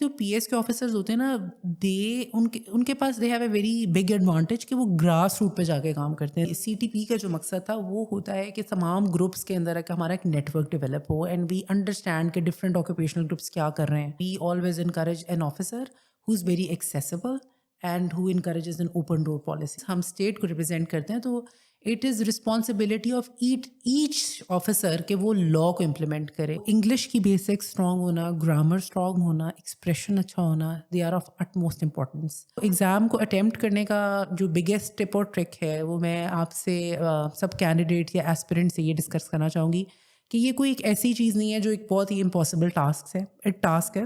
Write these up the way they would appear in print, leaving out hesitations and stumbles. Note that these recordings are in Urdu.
جو پی ایس کے آفیسرز ہوتے ہیں نا, ان کے پاس they have a very big advantage کہ وہ گراس روٹ پہ جا کے کام کرتے ہیں. سی ٹی پی کا جو مقصد تھا وہ ہوتا ہے کہ تمام گروپس کے اندر کہ ہمارا ایک نیٹ ورک ڈیولپ ہو اینڈ وی انڈرسٹینڈ کہ ڈفرینٹ آکوپیشنل گروپس کیا کر رہے ہیں. We always encourage an officer who is very accessible and who encourages an open door policy. ہم اسٹیٹ کو ریپرزینٹ کرتے ہیں تو it is responsibility of each officer کہ وہ لا کو امپلیمنٹ کرے. انگلش کی بیسک اسٹرانگ ہونا, گرامر اسٹرانگ ہونا, ایکسپریشن اچھا ہونا, they are of it most importance. Exam کو اٹیمپٹ کرنے کا جو بگیسٹ ٹپ اور ٹرک ہے وہ میں آپ سے سب کینڈیڈیٹ یا ایسپیرنٹ سے یہ ڈسکس کرنا چاہوں گی کہ یہ کوئی ایک ایسی چیز نہیں ہے جو ایک بہت ہی امپاسبل ٹاسک ہے.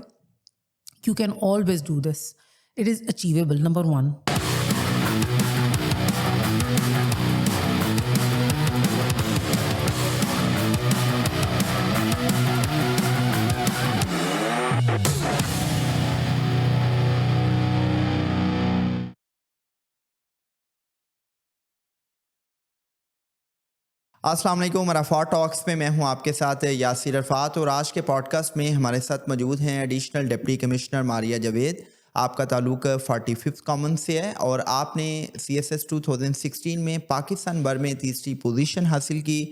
You can always do this. It is achievable. Number 1. السلام علیکم. عرفات ٹاکس میں میں ہوں آپ کے ساتھ یاسر عرفات, اور آج کے پوڈ کاسٹ میں ہمارے ساتھ موجود ہیں additional deputy commissioner Maria Javed. آپ کا تعلق 45 کامن سے ہے اور آپ نے CSS 2016 میں پاکستان بھر میں تیسری پوزیشن حاصل کی.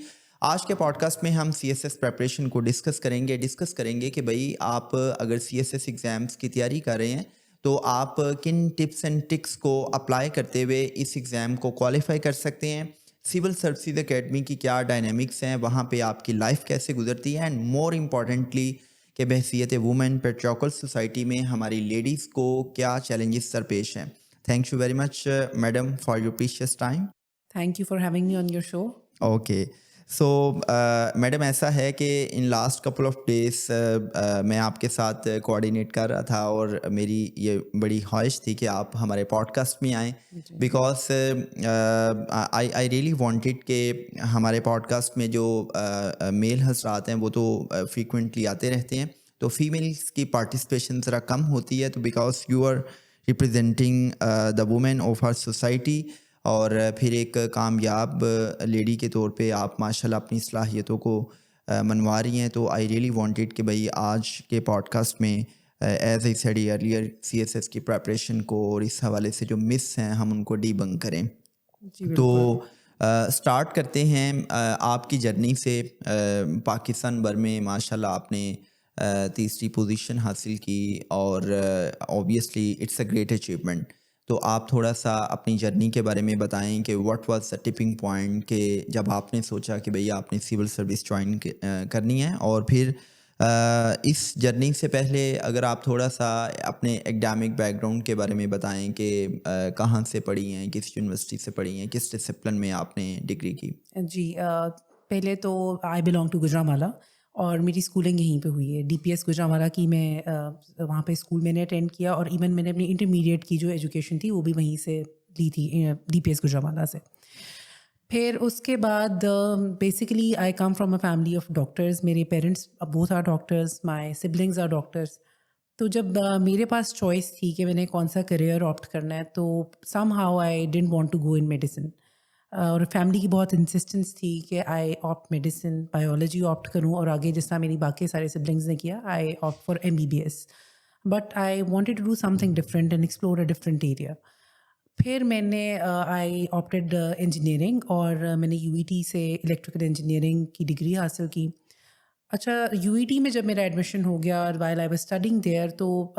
آج کے پوڈ کاسٹ میں ہم CSS پریپریشن کو ڈسکس کریں گے کہ بھئی آپ اگر CSS ایگزامس کی تیاری کر رہے ہیں تو آپ کن ٹپس اینڈ ٹکس کو اپلائی کرتے ہوئے اس ایگزام کو کوالیفائی کر سکتے ہیں. سول سروسز اکیڈمی کی کیا ڈائنامکس ہیں, وہاں پہ آپ کی لائف کیسے گزرتی ہے, اینڈ مور امپورٹنٹلی کہ بحیثیت وومن پیٹریارکل سوسائٹی میں ہماری لیڈیز کو کیا چیلنجز درپیش ہیں. Thank you very much madam for your precious time. Thank you for having me on your show. Okay, so madam ایسا ہے کہ in last couple of days میں آپ کے ساتھ کوآرڈینیٹ کر رہا تھا اور میری یہ بڑی خواہش تھی کہ آپ ہمارے پوڈ کاسٹ میں آئیں, بیکاز آئی ریئلی وانٹیڈ کہ ہمارے پوڈ کاسٹ میں جو میل حضرات ہیں وہ تو فریکوینٹلی آتے رہتے ہیں, تو فیمیلس کی پارٹیسپیشن ذرا کم ہوتی ہے, تو because you are representing the women of our society, اور پھر ایک کامیاب لیڈی کے طور پہ آپ ماشاءاللہ اپنی صلاحیتوں کو منوا رہی ہیں. تو آئی ریئلی وانٹیڈ کہ بھئی آج کے پوڈ کاسٹ میں as I said earlier CSS کی پریپریشن کو اور اس حوالے سے جو مس ہیں ہم ان کو ڈی بنک کریں. تو سٹارٹ کرتے ہیں آپ کی جرنی سے. پاکستان بھر میں ماشاءاللہ آپ نے تیسری پوزیشن حاصل کی اور obviously it's a great achievement. تو آپ تھوڑا سا اپنی جرنی کے بارے میں بتائیں کہ what was the tipping point کہ جب آپ نے سوچا کہ بھئی آپ نے سول سروس جوائن کرنی ہے, اور پھر اس جرنی سے پہلے اگر آپ تھوڑا سا اپنے ایکڈیمک بیک گراؤنڈ کے بارے میں بتائیں کہ کہاں سے پڑھی ہیں, کس یونیورسٹی سے پڑھی ہیں, کس ڈسپلن میں آپ نے ڈگری کی. جی, پہلے تو آئی بلانگ ٹو گوجرانوالہ اور میری اسکولنگ یہیں پہ ہوئی ہے. DPS گوجرانوالہ کی میں وہاں پہ اسکول میں نے اٹینڈ کیا, اور ایون میں نے اپنی انٹرمیڈیٹ کی جو ایجوکیشن تھی وہ بھی وہیں سے لی تھی DPS گوجرانوالہ سے. پھر اس کے بعد basically I come from a family of doctors. میرے parents both are doctors, my siblings are doctors. تو جب میرے پاس چوائس تھی کہ میں نے کون سا کریئر آپٹ کرنا ہے, تو somehow I didn't want to go in medicine, اور فیملی کی بہت انسسٹنس تھی کہ I opt medicine, biology opt کروں, اور آگے جس طرح میری باقی سارے سبلنگز نے کیا I opt for MBBS. But I wanted to do something different and explore a different area. پھر میں نے آئی آپٹیڈ انجینئرنگ, اور میں نے UET سے الیکٹریکل انجینئرنگ کی ڈگری حاصل کی. اچھا, UET میں جب میرا ایڈمیشن ہو گیا while I was studying there, تو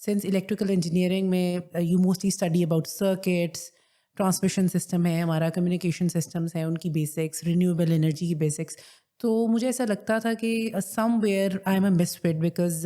سنس الیکٹریکل انجینئرنگ میں you mostly study about circuits, transmission system ہے ہمارا, کمیونیکیشن سسٹمس ہیں ان کی بیسکس, رینیویبل انرجی کی بیسکس. تو مجھے ایسا لگتا تھا کہ somewhere I am a misfit, because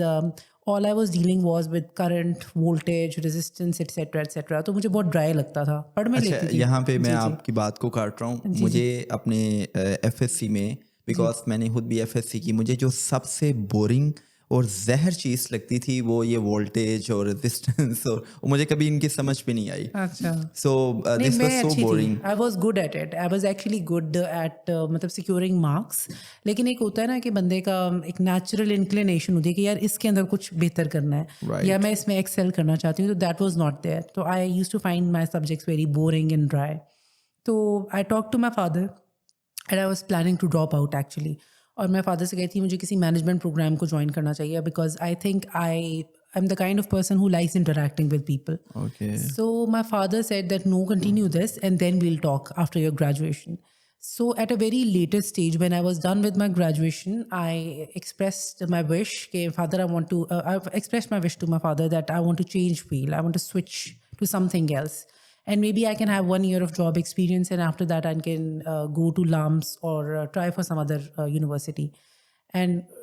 all I was dealing was with current, voltage, resistance, etc etc. تو مجھے بہت ڈرائی لگتا تھا, پڑھ میں لیتی تھی. یہاں پہ میں آپ کی بات کو کاٹ رہا ہوں. مجھے اپنے FSC میں, بیکاز میں نے خود بھی FSC کی, مجھے جو سب سے بورنگ اور زہر چیز لگتی تھی وہ یہ وولٹیج اور ریزسٹنس, اور مجھے کبھی ان کی سمجھ بھی نہیں آئی. اچھا, so this was so boring. I was good at it, I was actually good at مطلب سیکیورنگ مارکس. لیکن ایک ہوتا ہے نا کہ بندے کا ایک نیچرل انکلینیشن ہوتی ہے کہ یار اس کے اندر کچھ بہتر کرنا ہے, یا میں اس میں ایکسیل کرنا چاہتی ہوں, تو دیٹ واز ناٹ دیئر. تو I use to find my subjects very boring and dry. تو I talk to my father and I was planning to drop out actually. اور میں فادر سے کہتی ہوں مجھے کسی مینجمنٹ پروگرام کو جوائن کرنا چاہیے, because I think I I'm the kind of person who likes interacting with people. Okay. So my father said that no, continue this and then we'll talk after your graduation. So at a very later stage, when I was done with my graduation, I expressed my wish. Okay, father, I've expressed my wish to my father that I want to change field. I want to switch to something else. And maybe I can have 1 year of job experience, and after that I can go to LUMS or try for some other university. And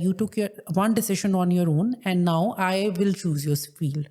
you took your one decision on your own and now I will choose your field.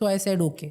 So I said okay.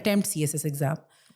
attempt CSS exam.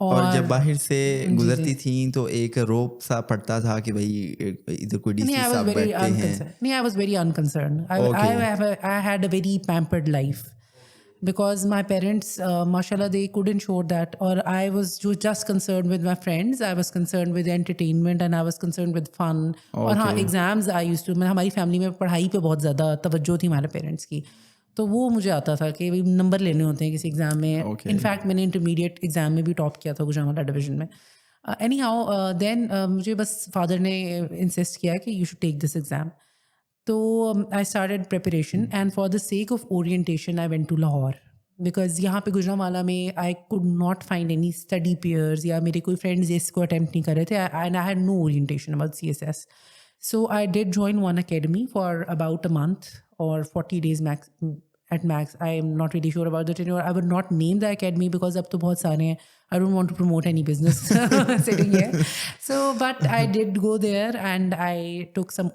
اور جب باہر سے گزرتی تھیں تو ایک روپ سا پڑتا تھا کہ بھائی ادھر کوئی ڈی سی صاحب بیٹھتے ہیں. نہیں, I was very unconcerned. I had a very pampered life because my parents, mashallah, they could ensure that. Or I was just concerned with my friends. I was concerned with entertainment and I was concerned with fun. اور ہاں, exams I used to, ہماری فیملی میں پڑھائی پہ بہت زیادہ توجہ تھی ہمارے پیرنٹس کی. تو وہ مجھے آتا تھا کہ نمبر لینے ہوتے ہیں کسی ایگزام میں. انفیکٹ میں نے انٹرمیڈیٹ ایگزام میں بھی ٹاپ کیا تھا گوجرانوالا ڈویژن میں. اینی ہاؤ دین مجھے بس فادر نے انسسٹ کیا کہ you should take this exam. تو I started preparation and for the sake of orientation I went to Lahore because یہاں پہ گوجرانوالا میں I could not find any study peers یا میرے کوئی فرینڈز اس کو اٹیمپٹ نہیں کر رہے تھے. And I had no orientation about CSS. So I did join one academy for about a month or 40 days at max. I am not really sure about the tenure. I would not name the academy because ab to bahut sare hain. I don't want to promote any business sitting here. So, but I did go there and I took some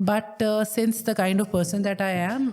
But since the kind of person that I am,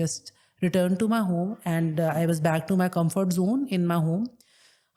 just returned to my home and I was back to my comfort zone in my home.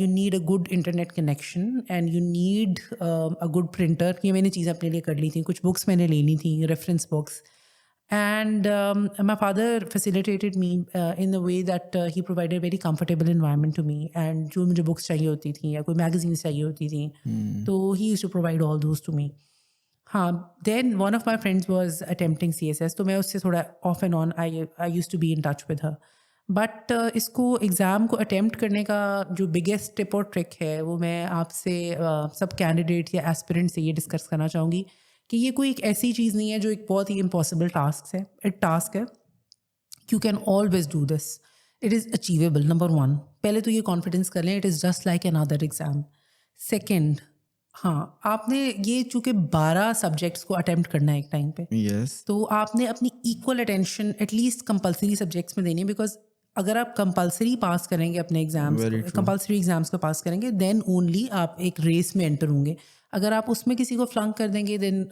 you need a good internet connection and you need a good printer. یہ میں نے چیزیں اپنے لیے کر لی تھیں. کچھ بکس میں نے لینی تھیں, reference books. And my father facilitated me in the way that he provided a very comfortable environment to me. And جو مجھے بکس چاہیے ہوتی تھیں یا کوئی میگزینس چاہیے ہوتی تھیں تو he used to provide all those to me. ہاں, then one of my friends was attempting CSS. تو میں اس سے تھوڑا off and on I use to be in touch with her. But اس کو ایگزام کو اٹیمپٹ کرنے کا جو بگیسٹ ٹپ اور ٹرک ہے وہ میں آپ سے سب کینڈیڈیٹ یا ایسپیرنٹ سے یہ ڈسکس کرنا چاہوں گی کہ یہ کوئی ایک ایسی چیز نہیں ہے جو ایک بہت ہی امپاسبل ٹاسک ہے. You can always do this. It is achievable. Number 1, پہلے تو یہ کانفیڈنس کر لیں, it is just like an other exam. Second, ہاں, آپ نے یہ چونکہ 12 سبجیکٹس کو اٹیمپٹ کرنا ہے ایک ٹائم پہ, تو آپ نے اپنی equal attention at least compulsory subjects میں دینی ہے. بیکاز اگر آپ کمپلسری پاس کریں گے اپنے ایگزامس, کمپلسری ایگزامس کو پاس کریں گے, دین اونلی آپ ایک ریس میں انٹر ہوں گے. اگر آپ اس میں کسی کو فلنک کر دیں گے دین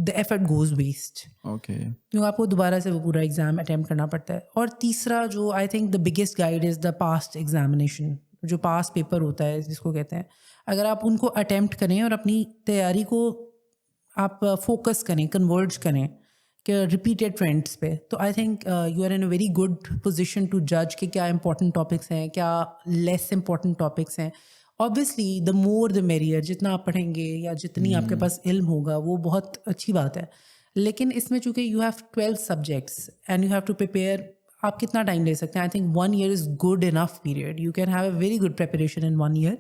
the effort goes waste. کیوں آپ کو دوبارہ سے وہ پورا ایگزام اٹیمپٹ کرنا پڑتا ہے. اور تیسرا جو I think the biggest guide is the past examination. جو پاس پیپر ہوتا ہے جس کو کہتے ہیں, اگر آپ ان کو اٹیمپٹ کریں اور اپنی تیاری کو آپ فوکس کریں, کنورج کریں کہ ریپیٹیڈ فرینڈس پہ, تو I think you are in a very good position to جج کہ کیا امپورٹنٹ ٹاپکس ہیں, کیا لیس امپورٹنٹ ٹاپکس ہیں. Obviously the more the merrier. جتنا آپ پڑھیں گے یا جتنی آپ کے پاس علم ہوگا وہ بہت اچھی بات ہے. لیکن اس میں چونکہ you have 12 subjects and you have to prepare. آپ کتنا ٹائم لے سکتے ہیں؟ I think 1 year is good enough period. You can have a very good preparation in 1 year.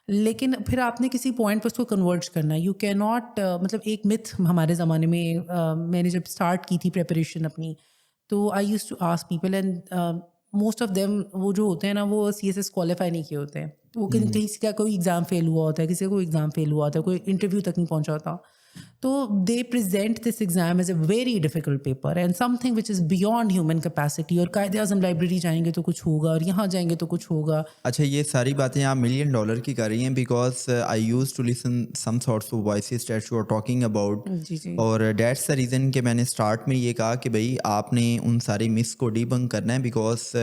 لیکن پھر آپ نے کسی پوائنٹ پر اس کو کنورٹ کرنا ہے. یو کین ناٹ, مطلب ایک متھ ہمارے زمانے میں نے جب اسٹارٹ کی تھی پریپریشن اپنی, تو I use to ask people and most of them وہ جو ہوتے ہیں نا وہ CSS کوالیفائی نہیں کیے ہوتے ہیں. وہ کسی کا کوئی ایگزام فیل ہوا ہوتا ہے, کسی کا کوئی ایگزام فیل ہوا ہوتا ہے, کوئی انٹرویو تک نہیں پہنچا ہوتا. تو they present this exam as a very difficult paper and something which is beyond human capacity. اور قائد اعظم لائبریری جائیں گے تو کچھ ہوگا, اور یہاں جائیں گے تو کچھ ہوگا. اچھا, یہ ساری باتیں آپ $1 million کی کر رہی ہیں because I use to listen some sorts of voices that you are talking about. اور دیٹس دا ریزن کہ میں نے اسٹارٹ میں یہ کہا کہ بھائی آپ نے ان ساری مس کو ڈی بنک کرنا ہے. بیکاز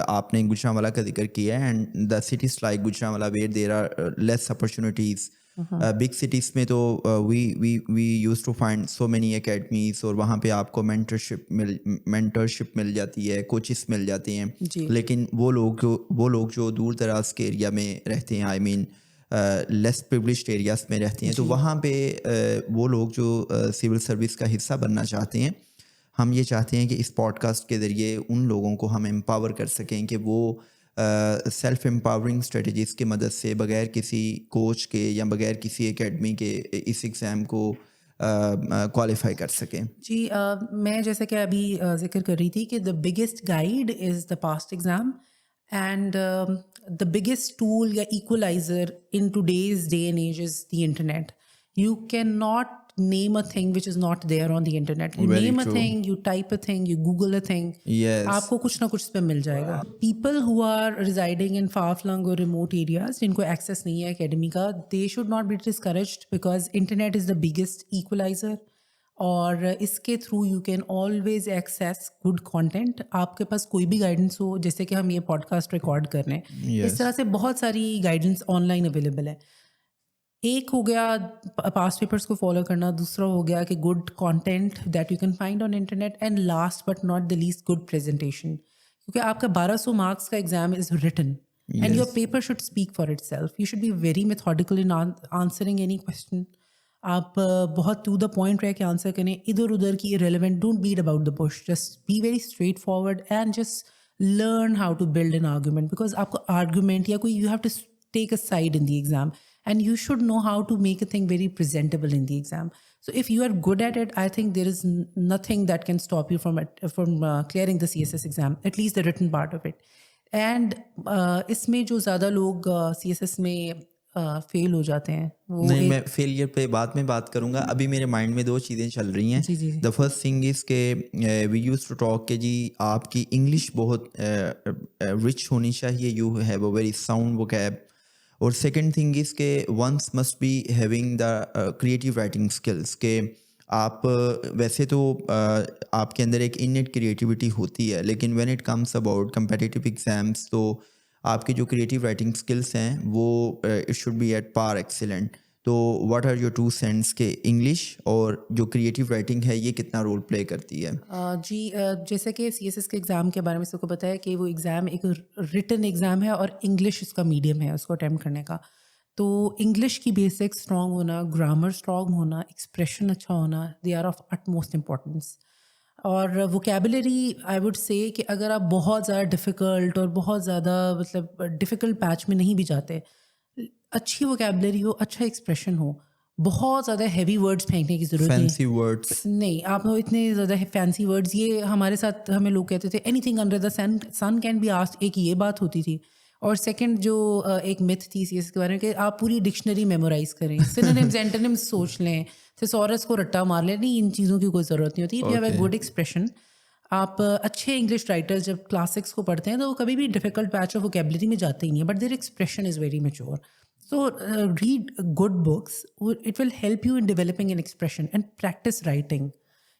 آپ نے گوجرانوالا کا ذکر کیا ہے and the cities like Gujranwala where there are less opportunities big cities میں تو we use to find so many academies, اور وہاں پہ آپ کو مینٹرشپ مل جاتی ہے, کوچز مل جاتے ہیں. جی لیکن وہ لوگ جو دور دراز کے ایریا میں رہتے ہیں, آئی مین لیس پریولیجڈ ایریاز میں رہتے ہیں, تو وہاں پہ وہ لوگ جو سول سروس کا حصہ بننا چاہتے ہیں, ہم یہ چاہتے ہیں کہ اس پوڈ کاسٹ کے ذریعے ان لوگوں کو ہم امپاور کر سکیں کہ وہ سیلف امپاورنگ اسٹریٹجیز کی مدد سے بغیر کسی کوچ کے یا بغیر کسی اکیڈمی کے اس ایگزام کو کوالیفائی کر سکیں. جی میں جیسے کہ ابھی ذکر کر رہی تھی کہ the biggest guide is the past exam, and the biggest tool یا equaliser in today's day and age is the internet. You cannot name a thing which is not there on the internet. You Very name a true. thing, you type a thing, you Google a thing. Yes. آپ کو کچھ نہ کچھ پہ مل جائے گا. People who are residing in far-flung or remote areas جن کو ایکسیس نہیں ہے اکیڈمی کا, they should not be discouraged because internet is the biggest equalizer. اور اس کے through you can always access good content. آپ کے پاس کوئی بھی گائیڈنس ہو, جیسے کہ ہم یہ پوڈ کاسٹ ریکارڈ کر رہے ہیں, اس طرح سے بہت ساری گائیڈنس آن لائن اویلیبل ہے. ایک ہو گیا پاسٹ پیپرس کو فالو کرنا, دوسرا ہو گیا کہ good content that you can find on internet, and last but not the least good presentation. کیونکہ آپ کا 1200 مارکس کا exam is written and your paper should speak for itself. You should be very methodical in answering any question. آپ بہت ٹو دا پوائنٹ رہ کے آنسر کریں, ادھر ادھر کی relevant, don't beat about the bush, just be very straightforward and just learn how to build an argument. Because آپ کو آرگومنٹ یا کوئی, you have to take a side in the exam and you should know how to make a thing very presentable in the exam. So if you are good at it, I think there is nothing that can stop you from clearing the CSS exam, at least the written part of it. And اس میں جو زیادہ لوگ CSS میں فیل ہو جاتے ہیں, وہ نہیں, میں فیلئر پہ بعد میں بات کروں گا. ابھی میرے مائنڈ میں دو چیزیں چل رہی ہیں. دا فرسٹ تھنگ از کہ وی یوز ٹو ٹاک کہ جی آپ کی انگلش بہت رچ ہونی چاہیے, you have a very sound vocab. اور سیکنڈ تھنگ از کہ one's must be having the creative writing skills, کہ آپ ویسے تو آپ کے اندر ایک انٹ کریٹیوٹی ہوتی ہے, لیکن when it comes about competitive exams تو آپ کے جو کریٹیو رائٹنگ اسکلس ہیں وہ it should be at par excellent. تو what are your two cents کہ انگلش اور جو کریٹیو رائٹنگ ہے یہ کتنا رول پلے کرتی ہے؟ جی جیسے کہ CSS کے ایگزام کے بارے میں سب کو پتہ ہے کہ وہ ایگزام ایک ریٹن ایگزام ہے اور انگلش اس کا میڈیم ہے اس کو اٹیمپٹ کرنے کا. تو انگلش کی بیسک اسٹرانگ ہونا, گرامر اسٹرانگ ہونا, ایکسپریشن اچھا ہونا, they are of it most importance. اور ووکیبلری آئی ووڈ سے کہ اگر آپ بہت زیادہ ڈیفیکلٹ اور بہت زیادہ مطلب ڈیفیکلٹ پیچ میں نہیں بھی جاتے, اچھی ووکیبلری ہو, اچھا ایکسپریشن ہو, بہت زیادہ ہیوی ورڈس پھینکنے کی ضرورت نہیں. فینسی ورڈس نہیں, آپ اتنے زیادہ فینسی ورڈس, یہ ہمارے ساتھ ہمیں لوگ کہتے تھے anything under the sun can be asked, ایک یہ بات ہوتی تھی. اور سیکنڈ جو ایک میتھ تھی CSS کے بارے میں کہ آپ پوری ڈکشنری میمورائز کریں, سینونیمز اینٹونیمز سوچ لیں, تھیسورس کو رٹا مار لیں. نہیں, ان چیزوں کی کوئی ضرورت نہیں ہوتی. If you have a good expression, آپ اچھے انگلش رائٹرز جب کلاسکس کو پڑھتے ہیں تو وہ کبھی بھی ڈیفیکلٹ پیچ آف ووکیبلری میں جاتے ہی نہیں ہیں, but their expression is very mature. So read good books. It will help you in developing an expression and practice writing.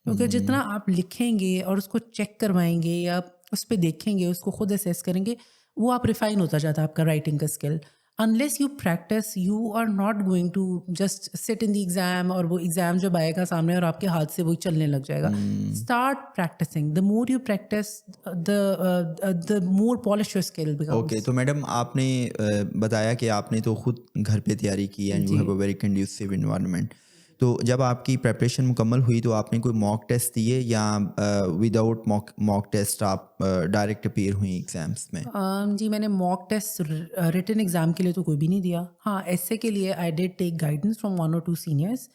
کیونکہ جتنا آپ لکھیں گے اور اس کو چیک کروائیں گے یا اس پہ دیکھیں گے, اس کو خود اسیس کریں گے, وہ آپ ریفائن ہوتا جاتا ہے آپ کا رائٹنگ کا skill. unless you practice, you are not going to just sit in the exam اور وہ ایگزام جب آئے گا سامنے اور آپ کے ہاتھ سے وہی چلنے لگ جائے گا. Start practicing. The more you practice, the more polished your skill becomes. Okay, تو میڈم آپ نے بتایا کہ آپ نے تو خود گھر پہ تیاری کی and you have a very conducive environment. تو جب آپ کی پریپریشن مکمل ہوئی تو آپ نے کوئی موک ٹیسٹ دیے یا ود آؤٹ موک ٹیسٹ آپ ڈائریکٹ اپیئر ہوئیں ایگزامس میں؟ جی میں نے موک ٹیسٹ ریٹن ایگزام کے لیے تو کوئی بھی نہیں دیا. ہاں, ایسے کے لیے I did take guidance from 1 or 2 seniors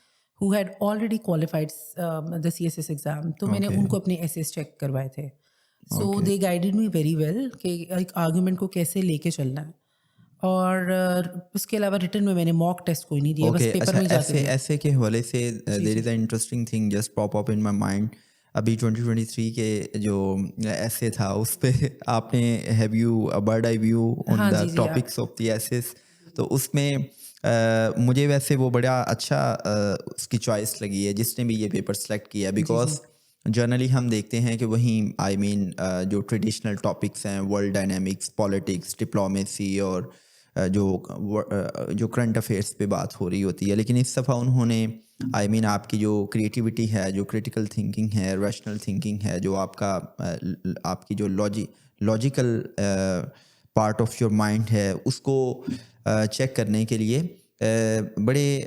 who had already qualified the CSS exam. تو میں نے ان کو اپنے ایسیز چیک کروائے تھے. سو دے گائیڈڈ می ویری ویل کہ ایک آرگومنٹ کو کیسے لے کے چلنا ہے. اور اس کے علاوہ ریٹن میں نے موک ٹیسٹ کوئی نہیں دیا, بس پیپر میں جاتے ہیں. ایسے کے حوالے سے there is a interesting thing just pop up in my mind. ابھی 2023 کے جو ایسے تھا اس پہ آپ نے have you bird eye view on the topics of the essays, تو اس میں مجھے ویسے وہ بڑا اچھا اس کی چوائس لگی ہے جس نے بھی یہ پیپر سلیکٹ کیا, بیکاز جنرلی ہم دیکھتے ہیں کہ وہیں آئی مین جو ٹریڈیشنل ٹاپکس ہیں ورلڈ ڈائنامکس, پالیٹکس, ڈپلومیسی اور جو کرنٹ افیئرس پہ بات ہو رہی ہوتی ہے، لیکن اس دفعہ انہوں نے آئی مین آپ کی جو کریٹیوٹی ہے، جو کریٹیکل تھنکنگ ہے، ریشنل تھنکنگ ہے، جو آپ کی جو logical part of your mind ہے، اس کو چیک کرنے کے لیے بڑے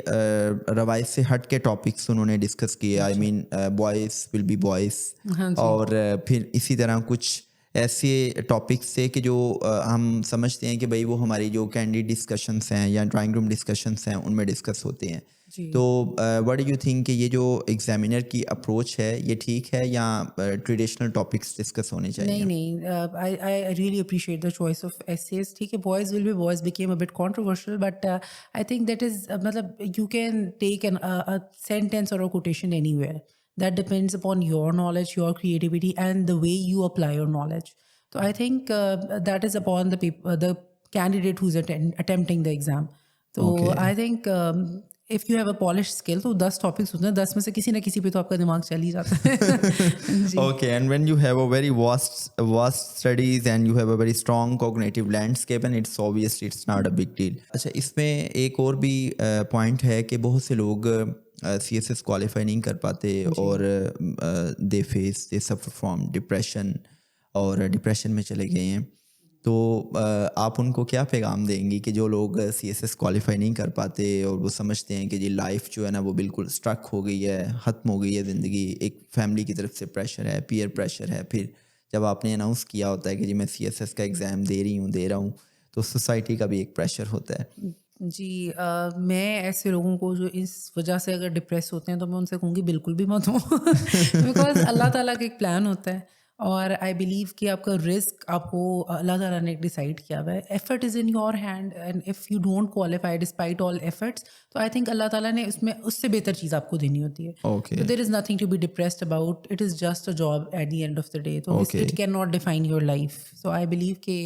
روایت سے ہٹ کے ٹاپکس انہوں نے ڈسکس کیے. آئی مین بوائز ول بی بوائز، ہاں جی. اور پھر اسی طرح کچھ ایسے ٹاپکس تھے کہ جو ہم سمجھتے ہیں کہ بھائی وہ ہماری جو کینڈیڈ ڈسکشنس ہیں یا ڈرائنگ روم ڈسکشنس ہیں ان میں ڈسکس ہوتے ہیں. جی. تو واٹ ڈو یو تھنک کہ یہ جو ایگزامینر کی اپروچ ہے یہ ٹھیک ہے یا ٹریڈیشنل ٹاپکس ڈسکس ہونے چاہیے؟ نہیں I really appreciate the choice of essays. ٹھیک ہے, boys will be boys became a bit controversial, but I think that is matlab you can take a sentence or a quotation anywhere. That depends upon your knowledge, your creativity, and the way you apply your knowledge. So I think that is upon the candidate who's attempting the exam. So Okay. I think if you have a polished skill تو 10 ٹاپکس ہوتے ہیں, 10 میں سے کسی نہ کسی پہ تو آپ کا دماغ چل ہی جاتا ہے. جی. Okay, and when you have a very vast studies and you have a very strong cognitive landscape, and it's obviously it's not a big deal. اچھا, اس میں ایک اور بھی پوائنٹ ہے کہ بہت سے لوگ سی ایس ایس کوالیفائی نہیں کر پاتے اور دے سفر فرام ڈپریشن اور ڈپریشن میں چلے گئے ہیں. تو آپ ان کو کیا پیغام دیں گی کہ جو لوگ سی ایس ایس کوالیفائی نہیں کر پاتے اور وہ سمجھتے ہیں کہ جی لائف جو ہے نا وہ بالکل اسٹرک ہو گئی ہے, ختم ہو گئی ہے زندگی, ایک فیملی کی طرف سے پریشر ہے, پیئر پریشر ہے, پھر جب آپ نے اناؤنس کیا ہوتا ہے کہ جی میں سی ایس ایس کا ایگزام دے رہا ہوں تو سوسائٹی کا بھی ایک پریشر ہوتا ہے. جی, میں ایسے لوگوں کو جو اس وجہ سے اگر ڈپریس ہوتے ہیں تو میں ان سے کہوں گی بالکل بھی مت ہوں, بیکاز اللہ تعالیٰ کا ایک پلان ہوتا ہے, اور آئی بلیو کہ آپ کا رسک آپ کو اللہ تعالیٰ نے ڈیسائڈ کیا ہوا ہے. Effort is in your hand, and if you don't qualify despite all efforts, تو آئی تھنک اللہ تعالیٰ نے اس سے بہتر چیز آپ کو دینی ہوتی ہے. Okay, So there is nothing to be depressed about. It is just a job at the end of the day. So Okay. it cannot define your life. So I believe کہ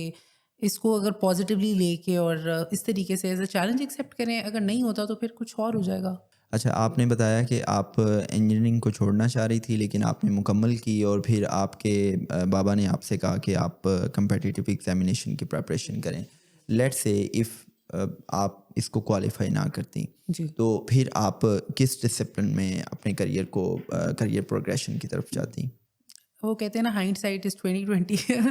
اس کو اگر پازیٹیولی لے کے اور اس طریقے سے ایز اے چیلنج ایکسیپٹ کریں, اگر نہیں ہوتا تو پھر کچھ اور ہو جائے گا. اچھا, آپ نے بتایا کہ آپ انجینئرنگ کو چھوڑنا چاہ رہی تھی لیکن آپ نے مکمل کی, اور پھر آپ کے بابا نے آپ سے کہا کہ آپ کمپیٹیٹیو ایگزامینیشن کی پریپریشن کریں. لیٹ سے اف آپ اس کو کوالیفائی نہ کرتی جی, تو پھر آپ کس ڈسپلن میں اپنے کریئر پروگریشن کی طرف جاتی؟ وہ کہتے ہیں نا ہائنڈ سائٹ از 20/20.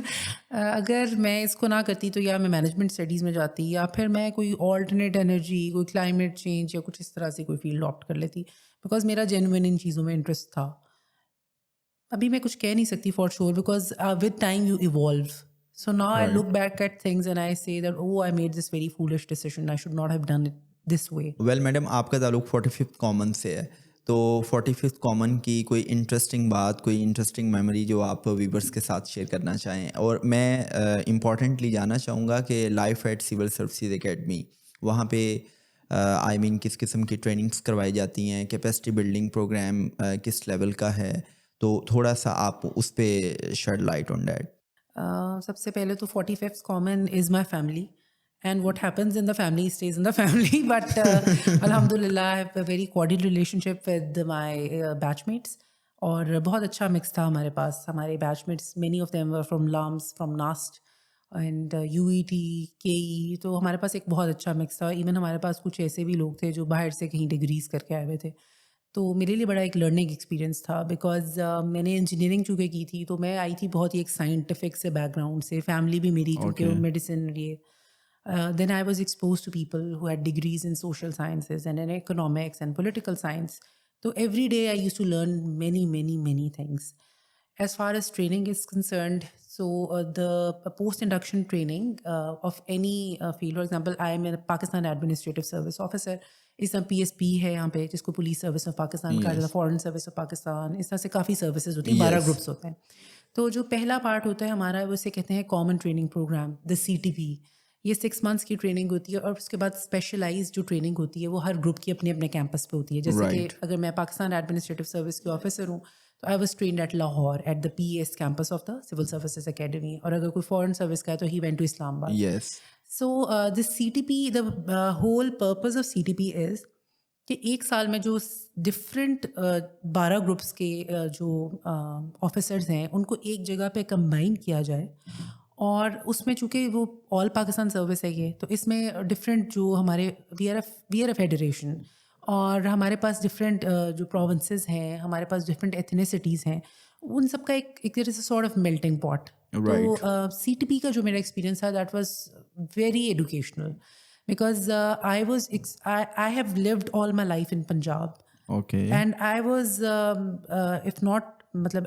اگر میں اس کو نہ کرتی تو یا میں مینجمنٹ اسٹڈیز میں جاتی, یا پھر میں کوئی آلٹرنیٹ انرجی, کوئی کلائمیٹ چینج یا کچھ اس طرح سے کوئی فیلڈ آپٹ کر لیتی, بیکاز میرا جینوئن ان چیزوں میں انٹرسٹ تھا. ابھی میں کچھ کہہ نہیں سکتی for sure, because with time you evolve. So now I look back at things and I say that, oh, I made this very foolish decision. I should not have done it this way. Well madam, آپ کا تعلق 45th کامن سے ہے, تو 45th کامن کی کوئی انٹرسٹنگ بات, کوئی انٹرسٹنگ میموری جو آپ ویورس کے ساتھ شیئر کرنا چاہیں. اور میں امپورٹنٹلی جاننا چاہوں گا کہ life at civil services academy, وہاں پہ آئی مین کس قسم کی ٹریننگس کروائی جاتی ہیں, کیپیسٹی بلڈنگ پروگرام کس لیول کا ہے, تو تھوڑا سا آپ اس پہ شیڈ لائٹ آن دیٹ. سب سے پہلے تو 45th common is my family, and what happens in the family stays in the family. But alhamdulillah I have a very cordial relationship with my batchmates, اور بہت اچھا مکس تھا ہمارے پاس. ہمارے batchmates, many of them were from LAMS, from NAST and UET, KE, تو ہمارے پاس ایک بہت اچھا مکس تھا. ایون ہمارے پاس کچھ ایسے بھی لوگ تھے جو باہر سے کہیں ڈگریز کر کے آئے ہوئے تھے. تو میرے لیے بڑا ایک لرننگ ایکسپیرینس تھا, بیکاز میں نے انجینئرنگ چونکہ کی تھی تو میں آئی تھی بہت ہی ایک سائنٹیفک سے بیک گراؤنڈ سے, فیملی بھی میری چونکہ میڈیسن یہ. Then I was expose to people who had degrees in social sciences and in economics and political science. تو every day I use to learn many things. As far as training is concerned, so the post-induction training of any field, for example, I am a Pakistan Administrative Service Officer. اس طرح PSP ہے یہاں پہ, جس کو پولیس سروس آف پاکستان کہا جاتا ہے, فورن سروس آف پاکستان, اس طرح سے کافی سروسز ہوتی ہیں, 12 گروپس ہوتے ہیں. تو جو پہلا پارٹ ہوتا ہے ہمارا, وہ اسے کہتے ہیں common training programme, the CTP. یہ 6 months کی ٹریننگ ہوتی ہے, اور اس کے بعد اسپیشلائز جو ٹریننگ ہوتی ہے وہ ہر گروپ کی اپنے اپنے کیمپس پہ ہوتی ہے. جیسے کہ اگر میں پاکستان ایڈمنسٹریٹو سروس کے آفیسر ہوں تو I was trained at Lahore at the PAS campus of the civil services academy, اور اگر کوئی فورن سروس کا ہے تو ہی وینٹ ٹو اسلام آباد. سو دس CTP, the whole purpose of CTP از کہ 1 سال میں جو ڈفرینٹ 12 گروپس کے جو آفیسرز ہیں ان کو ایک جگہ پہ کمبائن کیا جائے, اور اس میں چونکہ وہ آل پاکستان سروس ہے یہ، تو اس میں ڈفرینٹ جو ہمارے وی آر اے فیڈریشن، اور ہمارے پاس ڈفرینٹ جو پروونسز ہیں، ہمارے پاس ڈفرینٹ ایتھنیسٹیز ہیں، ان سب کا ایک طرح سے سارٹ آف میلٹنگ پاٹ. تو سی ٹی پی کا جو میرا ایکسپیرینس تھا that was very educational because I have lived all my life in Punjab. Okay. And I was, if not,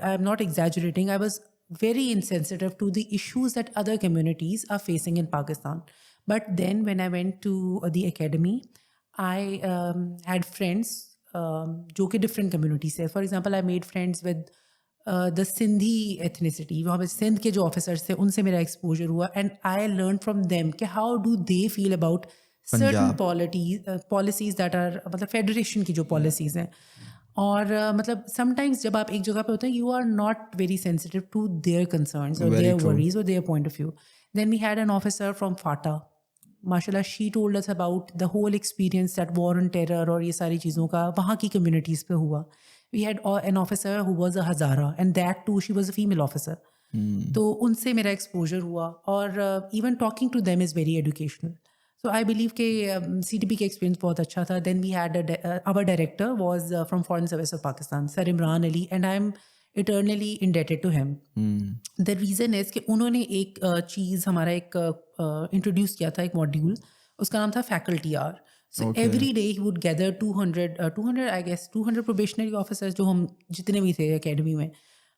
I'm not exaggerating, I was very insensitive to the issues that other communities are facing in Pakistan. But then when I went to the academy, I had friends جو کہ different communities سے. For example, I made friends with the Sindhi ethnicity. وہاں پہ سندھ کے جو آفیسرس تھے ان سے میرا ایکسپوجر ہوا, and I learned from them کہ how do they feel about certain policies that are مطلب فیڈریشن کی جو پالیسیز ہیں. اور مطلب سم ٹائمز جب آپ ایک جگہ پہ ہوتے ہیں you are not very sensitive to their concerns اور دیئر ورریز اور their point of view. Then we had an officer from FATA, ماشاء اللہ she told us about the whole experience that war and terror اور یہ ساری چیزوں کا وہاں کی کمیونٹیز پہ ہوا. We had an officer who was a Hazara and that too she was a female officer. تو ان سے میرا ایکسپوجر ہوا, اور even talking to them is very educational. So I believe کہ سی ٹی پی کا ایکسپیرینس بہت اچھا تھا. Then we had our director was from Foreign Service of Pakistan, Sir Imran Ali, and I'm eternally indebted to him. The reason is کہ انہوں نے ایک چیز ہمارا ایک انٹروڈیوس کیا تھا, ایک ماڈیول, اس کا نام تھا faculty R. So every day he would gather 200 probationary officers جو ہم جتنے بھی تھے اکیڈمی میں,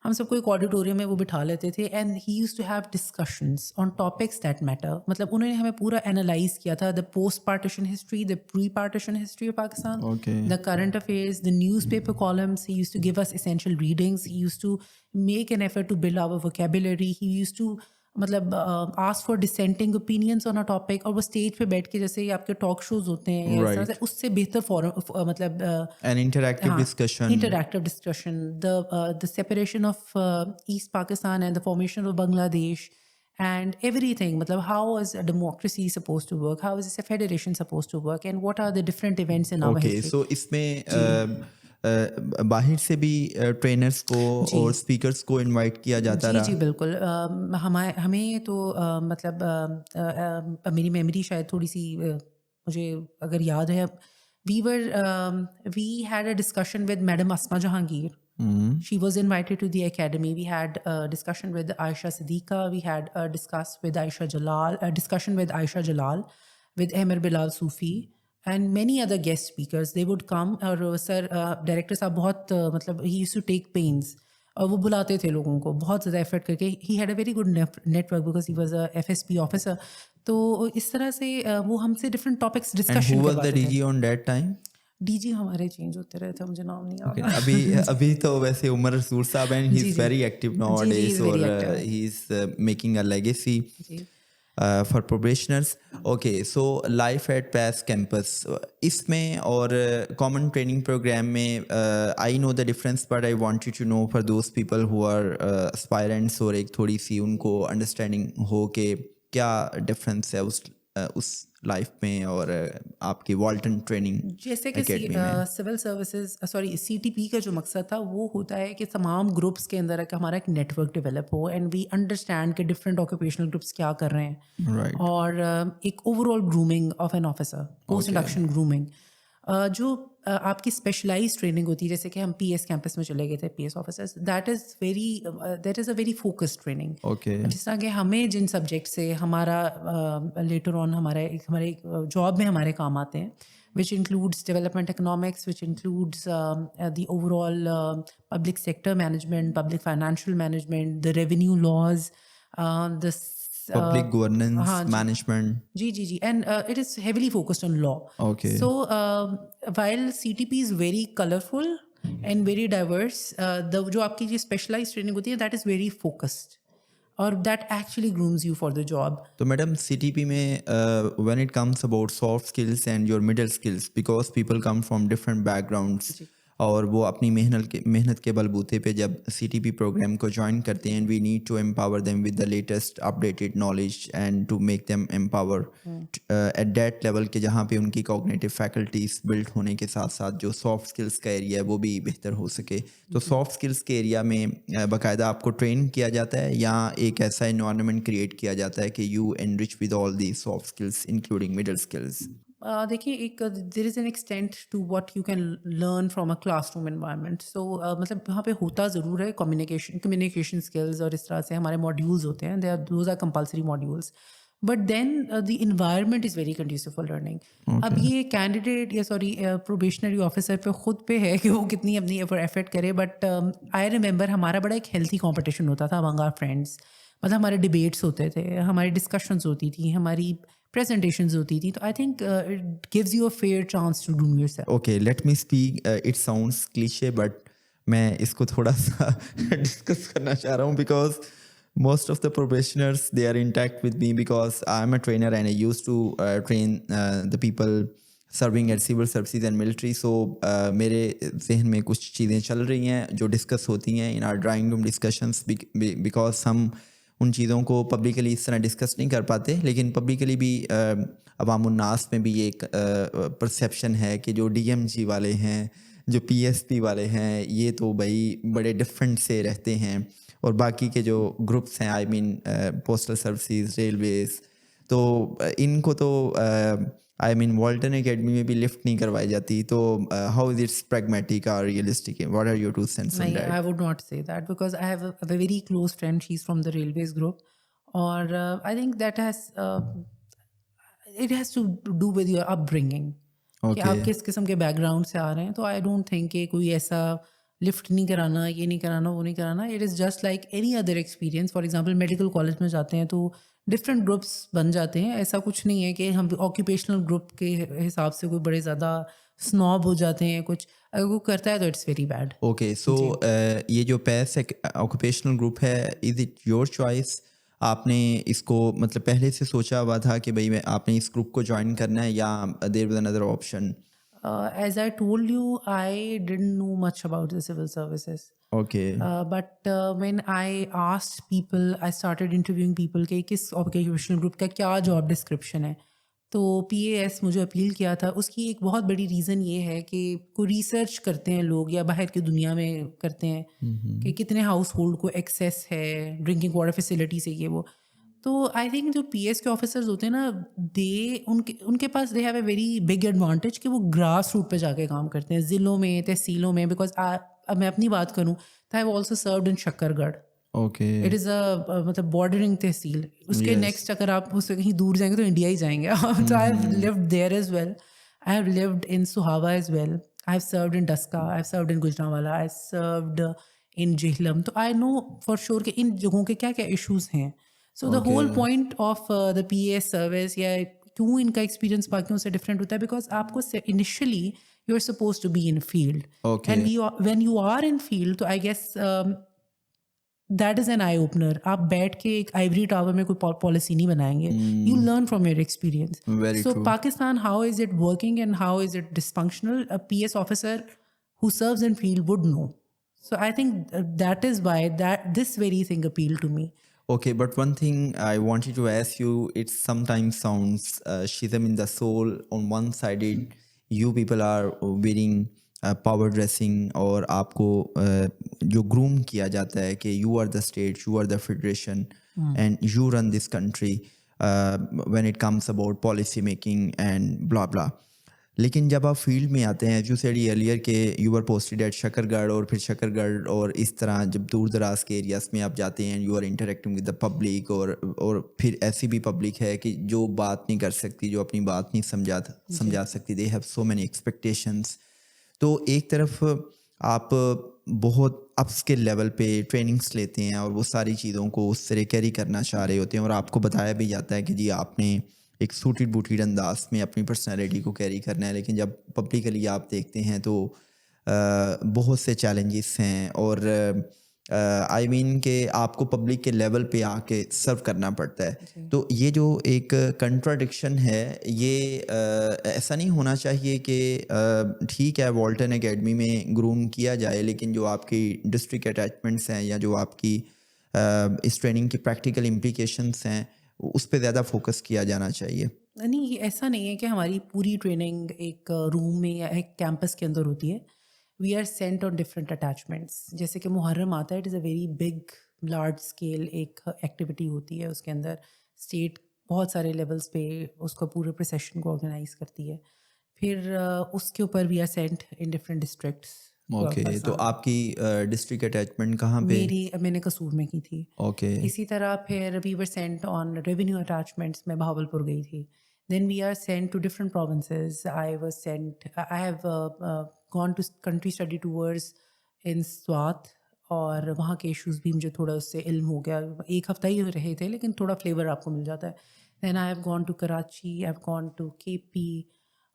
ہم سب کو ایک آڈیٹوریم میں وہ بٹھا لیتے تھے, and he use to have discussions on topics that matter. مطلب انہوں نے ہمیں پورا اینالائز کیا تھا, the post partition history, the pre partition history of Pakistan, the current affairs, the newspaper columns. He use to give us essential readings, he use to make an effort to build our vocabulary, he use to مطلب ask for dissenting opinions on a topic, اور وہ اسٹیج پہ بیٹھ کے جیسے آپ کے ٹاک شوز ہوتے ہیں اس طرح سے, اس سے بہتر فورم مطلب interactive discussion, the separation of East Pakistan and the formation of Bangladesh and everything. matlab how is a democracy supposed to work, how is a federation supposed to work, and what are the different events in our history. So اس میں باہر سے بھی ٹرینرس کو اور اسپیکرس کو انوائٹ کیا جاتا رہا؟ جی بالکل. ہمیں تو مطلب میری میموری شاید تھوڑی سی مجھے اگر یاد ہے, we had a discussion with Madam Asma Jahangir. She was invited to the academy. We had a discussion with Aisha Siddiqa. We had a discussion with Aisha Jalal, with Amir Bilal Sufi, and many other guest speakers. They would come, اور سر ڈائریکٹر صاحب بہت مطلب he used to take pains, اور وہ بلاتے تھے لوگوں کو بہت زیادہ ایفرٹ کر کے. He had a very good network because he was a FSP officer. تو اس طرح سے وہ ہم سے ڈفرینٹ ٹاپکس ڈسکشن کرواتے تھے. DG on that time? D G ہمارے چینج ہوتے رہے تھے, مجھے نام نہیں آتا. ابھی تو ویسے عمر رسول صاحب ہیں, he is very active nowadays, اور he is making a legacy for probationers. Okay, so life at PAS campus, اس میں اور common training program میں I know the difference, but I want you to know for those people who are aspirants, اور ایک تھوڑی سی ان کو understanding ہو کہ کیا difference ہے اس لائف میں اور آپ کی والٹن ٹریننگ. جیسے کہ civil services C T P کا جو مقصد تھا وہ ہوتا ہے کہ تمام گروپس کے اندر ہمارا ایک نیٹ ورک ڈیولپ ہو, اینڈ وی انڈرسٹینڈ کہ ڈفرینٹ آکوپیشنل گروپس کیا کر رہے ہیں, اور ایک overall grooming of an officer, post induction grooming. جو آپ کی اسپیشلائز ٹریننگ ہوتی ہے, جیسے کہ ہم PS کیمپس میں چلے گئے تھے, PS officers, that is a very focused training. جس طرح کہ ہمیں جن سبجیکٹ سے ہمارا لیٹر آن ہمارے جاب میں ہمارے کام آتے ہیں, which includes development economics, which includes the overall public sector management, public financial management, the revenue laws, the public governance management. G and it is heavily focused on law. So while CTP is very colorful and very diverse, جو آپ کی specialized training ہوتی ہے that is very focused, اور that actually grooms you for the job. تو میڈم CTP میں when it comes about soft skills and your middle skills, because people come from different backgrounds, اور وہ اپنی محنت کے بلبوتے پہ جب CTP پروگرام کو جوائن کرتے ہیں, we need to empower them with the latest updated knowledge and to make them empower at that level کہ جہاں پہ ان کی کوگنیٹیو فیکلٹیز بلڈ ہونے کے ساتھ ساتھ جو سافٹ اسکلس کا ایریا ہے وہ بھی بہتر ہو سکے. تو سافٹ اسکلس کے ایریا میں باقاعدہ آپ کو ٹرین کیا جاتا ہے یا ایک ایسا انوائرمنٹ کریٹ کیا جاتا ہے کہ you enrich with all the soft skills including middle skills? دیکھیے ایک there is an extent to what you can learn from a classroom environment. So مطلب وہاں پہ ہوتا ضرور ہے کمیونیکیشن اسکلز, اور اس طرح سے ہمارے ماڈیولز ہوتے ہیں, those are compulsory modules, but then the environment is very conducive for learning. اب یہ کینڈیڈیٹ یا پروبیشنری آفیسر پہ خود پہ ہے کہ وہ کتنی اپنی ایفرٹ کرے. بٹ آئی ریممبر ہمارا بڑا ایک ہیلتھی کمپٹیشن ہوتا تھا امنگ آر فرینڈس. مطلب ہمارے ڈبیٹس ہوتے تھے, ہماری ڈسکشنز ہوتی تھیں, ہماری presentations ہوتی تھی. تو I think it gives you a fair chance to groom yourself. Okay, let me speak. It sounds cliche, but میں اس کو تھوڑا سا ڈسکس کرنا چاہ رہا ہوں because most of the probationers, they are intact with me because I am a trainer and I used to train the people serving at civil services and military. So میرے ذہن میں کچھ چیزیں چل رہی ہیں جو ڈسکس ہوتی ہیں in our drawing room discussions because ہم ان چیزوں کو پبلکلی اس طرح ڈسکس نہیں کر پاتے, لیکن پبلکلی بھی عوام الناس میں بھی ایک پرسیپشن ہے کہ جو DMG والے ہیں, جو PSP والے ہیں, یہ تو بھائی بڑے ڈفرینٹ سے رہتے ہیں, اور باقی کے جو گروپس ہیں آئی مین پوسٹل سروسز, ریلویز, تو ان کو تو آئی مین والٹن اکیڈمی میں بھی لفٹ نہیں کروائی جاتی. تو ہاؤ از اٹس پریگمیٹک اور realistic, what are your two cents on that? I would not say that because I have a very close friend. She's from the railways group, or I think that it has to do with your upbringing. کہ آپ کس قسم کے بیک گراؤنڈ سے آ رہے ہیں. تو آئی ڈونٹ تھنک کہ کوئی ایسا لفٹ نہیں کرانا, یہ نہیں کرانا, وہ نہیں کرانا. It is just like any other experience. For example medical college میں جاتے ہیں تو ڈفرینٹ گروپس بن جاتے ہیں. ایسا کچھ نہیں ہے کہ ہم آکوپیشنل گروپ کے حساب سے کوئی بڑے زیادہ سنوب ہو جاتے ہیں. کچھ اگر وہ کرتا ہے تو اٹس ویری بیڈ. اوکے, سو یہ جو پیس آکوپیشنل گروپ ہے, از اٹ یور چوائس؟ آپ نے اس کو مطلب پہلے سے سوچا ہوا تھا کہ بھائی آپ نے اس گروپ کو جوائن کرنا ہے, یا there was another option? As I told you, I didn't know much about the civil services. Okay. But when I asked people, I started interviewing people کہ کس occupational group کا کیا job description ہے, تو PAS مجھے اپیل کیا تھا. اس کی ایک بہت بڑی ریزن یہ ہے کہ کوئی ریسرچ کرتے ہیں لوگ یا باہر کی دنیا میں کرتے ہیں کہ کتنے ہاؤس ہولڈ کو ایکسیس ہے ڈرنکنگ واٹر فیسلٹی سے, یہ وہ. تو آئی تھنک جو PAS کے آفیسرز ہوتے ہیں نا, ان کے پاس they have a very big advantage کہ وہ گراس روٹ پہ جا کے کام کرتے ہیں, ضلعوں میں, تحصیلوں میں. بیکاز اب میں اپنی بات کروں تو آئی ہیو آلسو سروڈ ان شکر گڑھ. اوکے, اٹ از اے مطلب بارڈرنگ تحصیل. اس کے نیکسٹ اگر آپ اس سے کہیں دور جائیں گے تو انڈیا ہی جائیں گے. تو I have lived there as well. I have lived in Sohawa as well. I have served in Daska. I have served in Gujranwala. I served in Jhelum. تو آئی نو فار شیور کہ ان جگہوں کے کیا کیا ایشوز ہیں. So the whole point of the PAS service, یا کیوں ان کا ایکسپیرینس باقیوں سے ڈفرینٹ ہوتا ہے, بیکاز آپ کو initially you are suppose to be in field, and when you are in field تو I guess that is an eye opener. آپ بیٹھ کے ایک آئیوری ٹاور میں کوئی پالیسی نہیں بنائیں گے. You learn from your experience. So Pakistan, how is it working and how is it dysfunctional, PAS officer who serves in field would know. So I think that is why this very thing appealed to me. Okay, but one thing I wanted to ask you, it sometimes sounds schism in the soul. On one side, you people are wearing power dressing, اور آپ کو جو groom کیا جاتا ہے کہ you are the state, you are the federation, and you run this country when it comes about policy making and blah blah. لیکن جب آپ فیلڈ میں آتے ہیں, جو سیڈ ارلیئر کہ یو آر پوسٹڈ ایٹ شکر گڑھ, اور پھر شکر گڑھ اور اس طرح جب دور دراز کے ایریاز میں آپ جاتے ہیں, you are interacting with the public, اور پھر ایسی بھی پبلک ہے کہ جو بات نہیں کر سکتی, جو اپنی بات نہیں سمجھا سکتی. They have so many expectations. تو ایک طرف آپ بہت اپ اسکل لیول پہ ٹریننگس لیتے ہیں اور وہ ساری چیزوں کو اس طرح کیری کرنا چاہ رہے ہوتے ہیں, اور آپ کو بتایا بھی جاتا ہے کہ جی آپ نے ایک سوٹیڈ بوٹیڈ انداز میں اپنی پرسنالٹی کو کیری کرنا ہے. لیکن جب پبلکلی آپ دیکھتے ہیں تو بہت سے چیلنجز ہیں, اور آئی مین کہ آپ کو پبلک کے لیول پہ آ کے سرو کرنا پڑتا ہے. تو یہ جو ایک کنٹراڈکشن ہے یہ ایسا نہیں ہونا چاہیے کہ ٹھیک ہے والٹن اکیڈمی میں گروم کیا جائے لیکن جو آپ کی ڈسٹرکٹ اٹیچمنٹس ہیں یا جو آپ کی اس ٹریننگ کی پریکٹیکل امپلیکیشنس ہیں اس پہ زیادہ فوکس کیا جانا چاہیے. نہیں ایسا نہیں ہے کہ ہماری پوری ٹریننگ ایک روم میں یا ایک کیمپس کے اندر ہوتی ہے. We are sent on different attachments. جیسے کہ محرم آتا ہے, it is a very big large scale ایک ایکٹیویٹی ہوتی ہے. اس کے اندر اسٹیٹ بہت سارے لیولس پہ اس کو پورے پروسیشن کو آرگنائز کرتی ہے. پھر اس کے اوپر we are sent in different districts. Okay, تو آپ کی ڈسٹرکٹ اٹیچمنٹ کہاں پہ؟ میں نے قصور میں کی تھی. اوکے. اسی طرح پھر we were sent on revenue attachments. میں بہاولپور گئی تھی. Then we are sent to different provinces. I have gone to country study tours in Swat, اور وہاں کے ایشوز بھی مجھے تھوڑا اس سے علم ہو گیا. ایک ہفتہ ہی رہے تھے لیکن تھوڑا فلیور آپ کو مل جاتا ہے. Then I have gone to Karachi, I have gone to K P,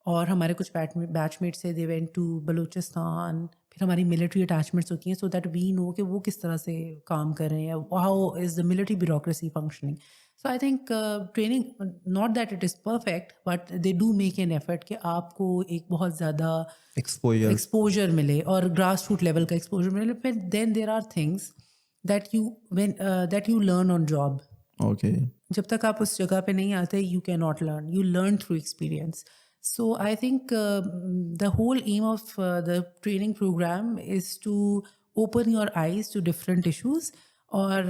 اور ہمارے کچھ بیچ میٹس سے دے وینٹ ٹو بلوچستان. پھر ہماری ملٹری اٹیچمنٹس ہوتی ہیں سو دیٹ وی نو کہ وہ کس طرح سے کام کر رہے ہیں, how is the military bureaucracy functioning. So I think training not that it is perfect but they do make an effort کہ آپ کو ایک بہت زیادہ ایکسپوجر ملے اور گراس روٹ لیول کا ایکسپوجر ملے. پھر then there are things that you learn on job. Okay. جب تک آپ اس جگہ پہ نہیں آتے you can not learn, you learn through experience. So I think the whole aim of the training program is to open your eyes to different issues. اور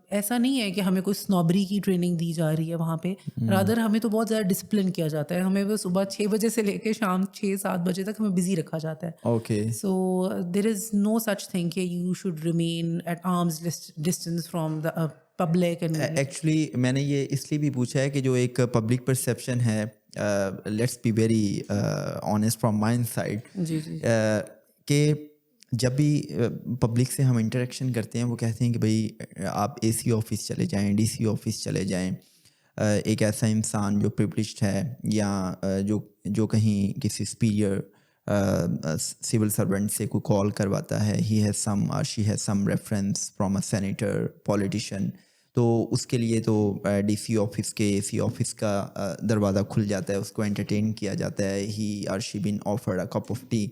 ایسا نہیں ہے کہ ہمیں کوئی سنوبری کی ٹریننگ دی جا رہی ہے وہاں پہ. رادر ہمیں تو بہت زیادہ ڈسپلن کیا جاتا ہے. ہمیں وہ صبح 6 بجے سے لے کے شام 6-7 بجے تک ہمیں بزی رکھا جاتا ہے. Okay. So there is no such thing کہ you should remain at arm's distance from the public. Actually میں نے یہ اس لیے بھی پوچھا ہے کہ جو ایک پبلک پرسیپشن ہے, let's be very honest from my side, کہ جب بھی پبلک سے ہم انٹریکشن کرتے ہیں وہ کہتے ہیں کہ بھائی آپ اے سی آفس چلے جائیں, ڈی سی آفس چلے جائیں. ایک ایسا انسان جو پریولیجڈ ہے یا جو کہیں کسی سپیریئر سول سرونٹ سے کوئی کال کرواتا ہے, ہی ہیز سم اور she has some reference from a senator, politician, تو اس کے لیے تو ڈی سی آفس کے اے سی آفس کا دروازہ کھل جاتا ہے, اس کو انٹرٹین کیا جاتا ہے, ہی اور she been offered a cup of tea.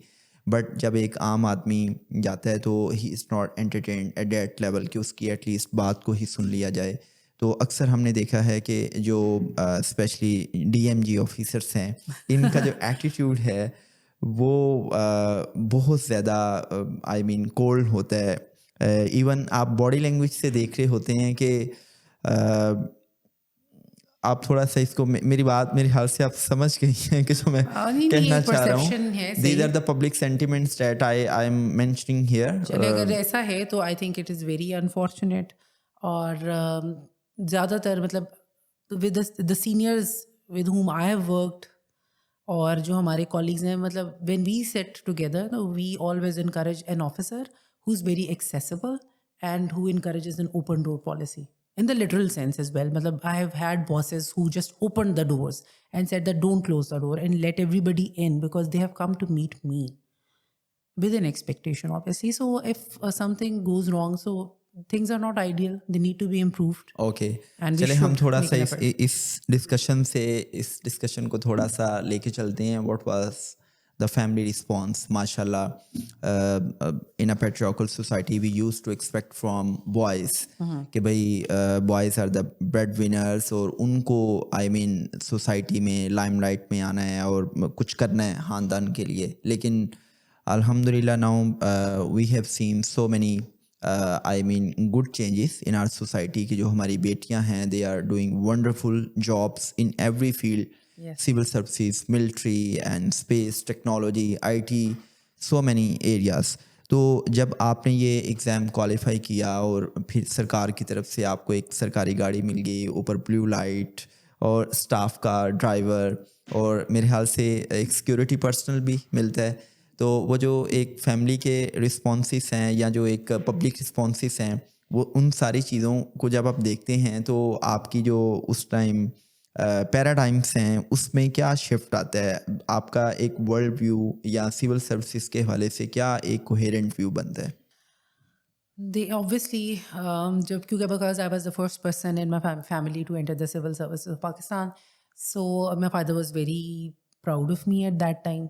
But جب ایک عام آدمی جاتا ہے تو he is not entertained at that level کہ اس کی ایٹ لیسٹ بات کو ہی سن لیا جائے. تو اکثر ہم نے دیکھا ہے کہ جو especially D M G officers ہیں ان کا جو ایٹیٹیوڈ ہے وہ بہت زیادہ آئی مین کولڈ ہوتا ہے. ایون آپ باڈی لینگویج سے دیکھ رہے ہوتے ہیں کہ آپ تھوڑا سا اس کو, میری بات میرے خیال سے آپ سمجھ گئی ہیں کہ جو میں کہنا چاہ رہا ہوں. These are the public sentiments that I am mentioning here. چلے اگر ایسا ہے تو I think it is very unfortunate. اور زیادہ تر مطلب with the seniors with whom I have worked اور جو ہمارے کالیگز ہیں, مطلب when we sit together we always encourage an officer who is very accessible and who encourages an open door policy in the literal sense as well. Matlab, I have had bosses who just opened the doors and said that don't close the door and let everybody in because they have come to meet me with an expectation obviously. So if something goes wrong, so things are not ideal, they need to be improved. Okay, and چلیں ہم تھوڑا سا اس ڈسکشن سے اس ڈسکشن کو تھوڑا سا لے کے چلتے ہیں. What was the family response? MashaAllah, in a patriarchal society we used to expect from boys کہ بھائی boys are the breadwinners اور ان کو I mean society میں لائم لائٹ میں آنا ہے اور کچھ کرنا ہے خاندان کے لیے. لیکن الحمدللہ now we have seen so many I mean good changes in our society کہ جو ہماری بیٹیاں ہیں they are doing wonderful jobs in every field. Civil services, military and space, technology, IT, so many areas. تو جب آپ نے یہ ایگزام کوالیفائی کیا اور پھر سرکار کی طرف سے آپ کو ایک سرکاری گاڑی مل گئی, اوپر بلیو لائٹ اور اسٹاف کا ڈرائیور اور میرے خیال سے ایک سیکورٹی پرسنل بھی ملتا ہے, تو وہ جو ایک فیملی کے رسپانسز ہیں یا جو ایک پبلک رسپانسز ہیں وہ ان ساری چیزوں کو جب آپ دیکھتے ہیں تو آپ کی جو اس ٹائم پیراڈائمس ہیں اس میں کیا شفٹ آتا ہے؟ آپ کا ایک ورلڈ ویو یا سول سروسز کے حوالے سے کیا ایک کوہیرنٹ ویو بنتا ہے؟ They obviously, jab, kyunki because I was the first person in my family to enter the civil services of Pakistan, so my father was very proud of me at that time.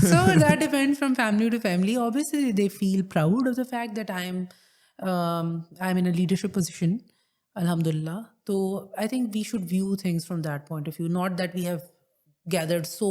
So that depends from family to family. Obviously they feel proud of the fact that I'm in a leadership position, alhamdulillah. So I think we should view things from that point of view, not that we have gathered so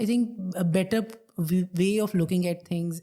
I think a better way of looking at things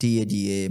TAGA,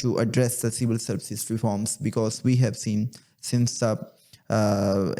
to address the civil services reforms, because we have seen since the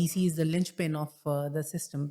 DC is the linchpin of the system.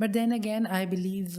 But then again I believe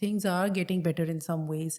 things are getting better in some ways.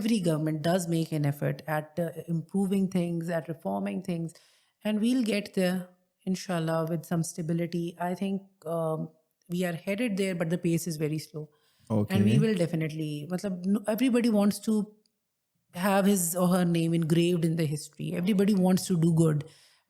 every government does make an effort at improving things, at reforming things, and we'll get there inshallah with some stability. I think we are headed there, but the pace is very slow. And we will definitely, matlab everybody wants to have his or her name engraved in the history. Everybody wants to do good.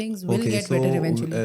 things will Okay, get so better eventually.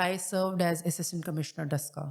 I served as assistant commissioner DASCA.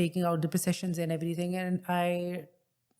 taking out the processions and everything, and I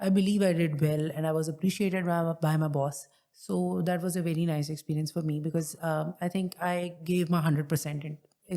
I believe I did well and I was appreciated by my boss. So that was a very nice experience for me because I think I gave my 100% in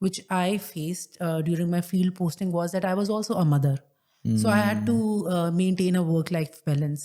which I faced during my field posting was that I was also a mother. So I had to maintain a work-life balance.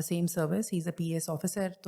the same service. He's a PS officer.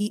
he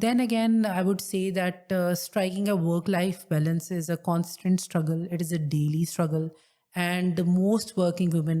Then again, I would say that striking a work-life balance is a constant struggle. It is a daily struggle. And the most working women,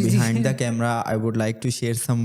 Behind the camera, I would like to share some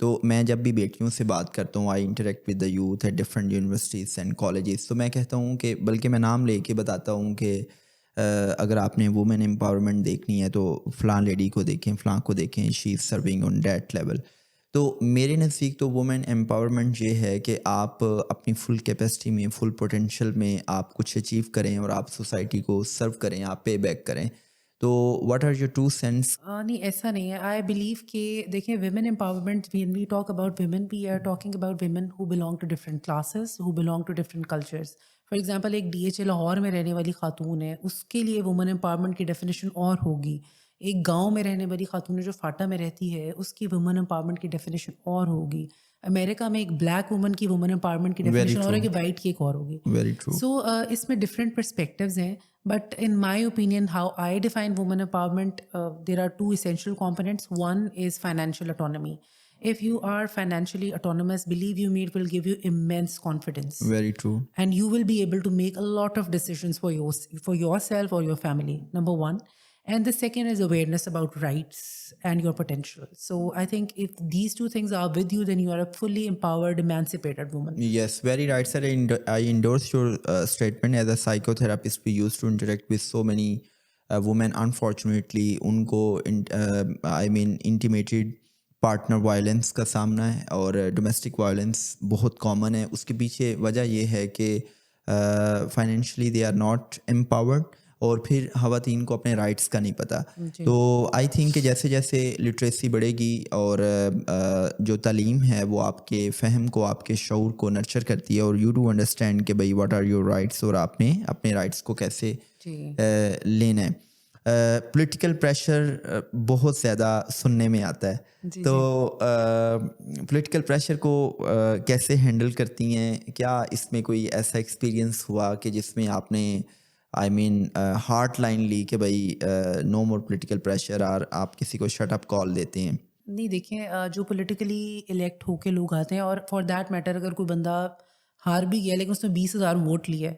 تو میں جب بھی بیٹیوں سے بات کرتا ہوں، I interact with the youth at different universities and colleges, تو میں کہتا ہوں کہ بلکہ میں نام لے کے بتاتا ہوں کہ اگر آپ نے وومن امپاورمنٹ دیکھنی ہے تو فلاں لیڈی کو دیکھیں، فلاں کو دیکھیں، she is serving on that level. تو میرے نزدیک تو وومن امپاورمنٹ یہ ہے کہ آپ اپنی فل کیپیسٹی میں، فل پوٹینشیل میں آپ کچھ اچیو کریں اور آپ سوسائٹی کو سرو کریں، آپ پے بیک کریں. تو what are your two cents? نہیں ایسا نہیں ہے. آئی بلیو کہ دیکھیں women empowerment when we talk about women we are talking about women who belong to different classes, who belong to different cultures. For example ایک ڈی ایچ اے لاہور میں رہنے والی خاتون ہے، اس کے لیے وومن امپاورمنٹ کی ڈیفینیشن اور ہوگی. ایک گاؤں میں رہنے والی خاتون جو فاٹا میں رہتی ہے، اس کی وومن امپاورمنٹ کی ڈیفینیشن اور ہوگی. امریکہ میں ایک بلیک وومن کی وومن امپاورمنٹ کی ویری ڈیفینیشن اور ٹرو، ہے کہ وائٹ کی ایک اور ہوگی. Very true. سو اس میں ڈفرینٹ پرسپیکٹیوز ہیں. But in my opinion, how I define women empowerment, there are two essential components. One is financial autonomy. If you are financially autonomous, believe you me, it will give you immense confidence. Very true. And you will be able to make a lot of decisions for yourself or your family, number one. And the second is awareness about rights and your potential. So I think if these two things are with you, then you are a fully empowered, emancipated woman. Yes, very right, sir. I endorse your statement. As a psychotherapist, we used to interact with so many women. Unfortunately, unko intimated partner violence کا سامنا ہے اور ڈومیسٹک وائلنس بہت کامن ہے. اس کے پیچھے وجہ یہ ہے کہ financially they are not empowered, اور پھر خواتین کو اپنے رائٹس کا نہیں پتہ. تو آئی تھنک کہ جیسے جیسے لٹریسی بڑھے گی اور جو تعلیم ہے وہ آپ کے فہم کو، آپ کے شعور کو نرچر کرتی ہے، اور یو ڈو انڈرسٹینڈ کہ بھائی واٹ آر یور رائٹس اور آپ نے اپنے رائٹس کو کیسے لینا ہے. پولیٹیکل پریشر بہت زیادہ سننے میں آتا ہے، تو پولیٹیکل پریشر کو کیسے ہینڈل کرتی ہیں؟ کیا اس میں کوئی ایسا ایکسپیرینس ہوا کہ جس میں آپ نے ہارٹ لائن لی کہ بھائی نو مور پولیٹیکل پریشر، اور آپ کسی کو شٹ اپ کال دیتے ہیں؟ نہیں دیکھیں، جو پولیٹیکلی الیکٹ ہو کے لوگ آتے ہیں، اور فار دیٹ میٹر اگر کوئی بندہ ہار بھی گیا لیکن اس نے 20,000 ووٹ لیے،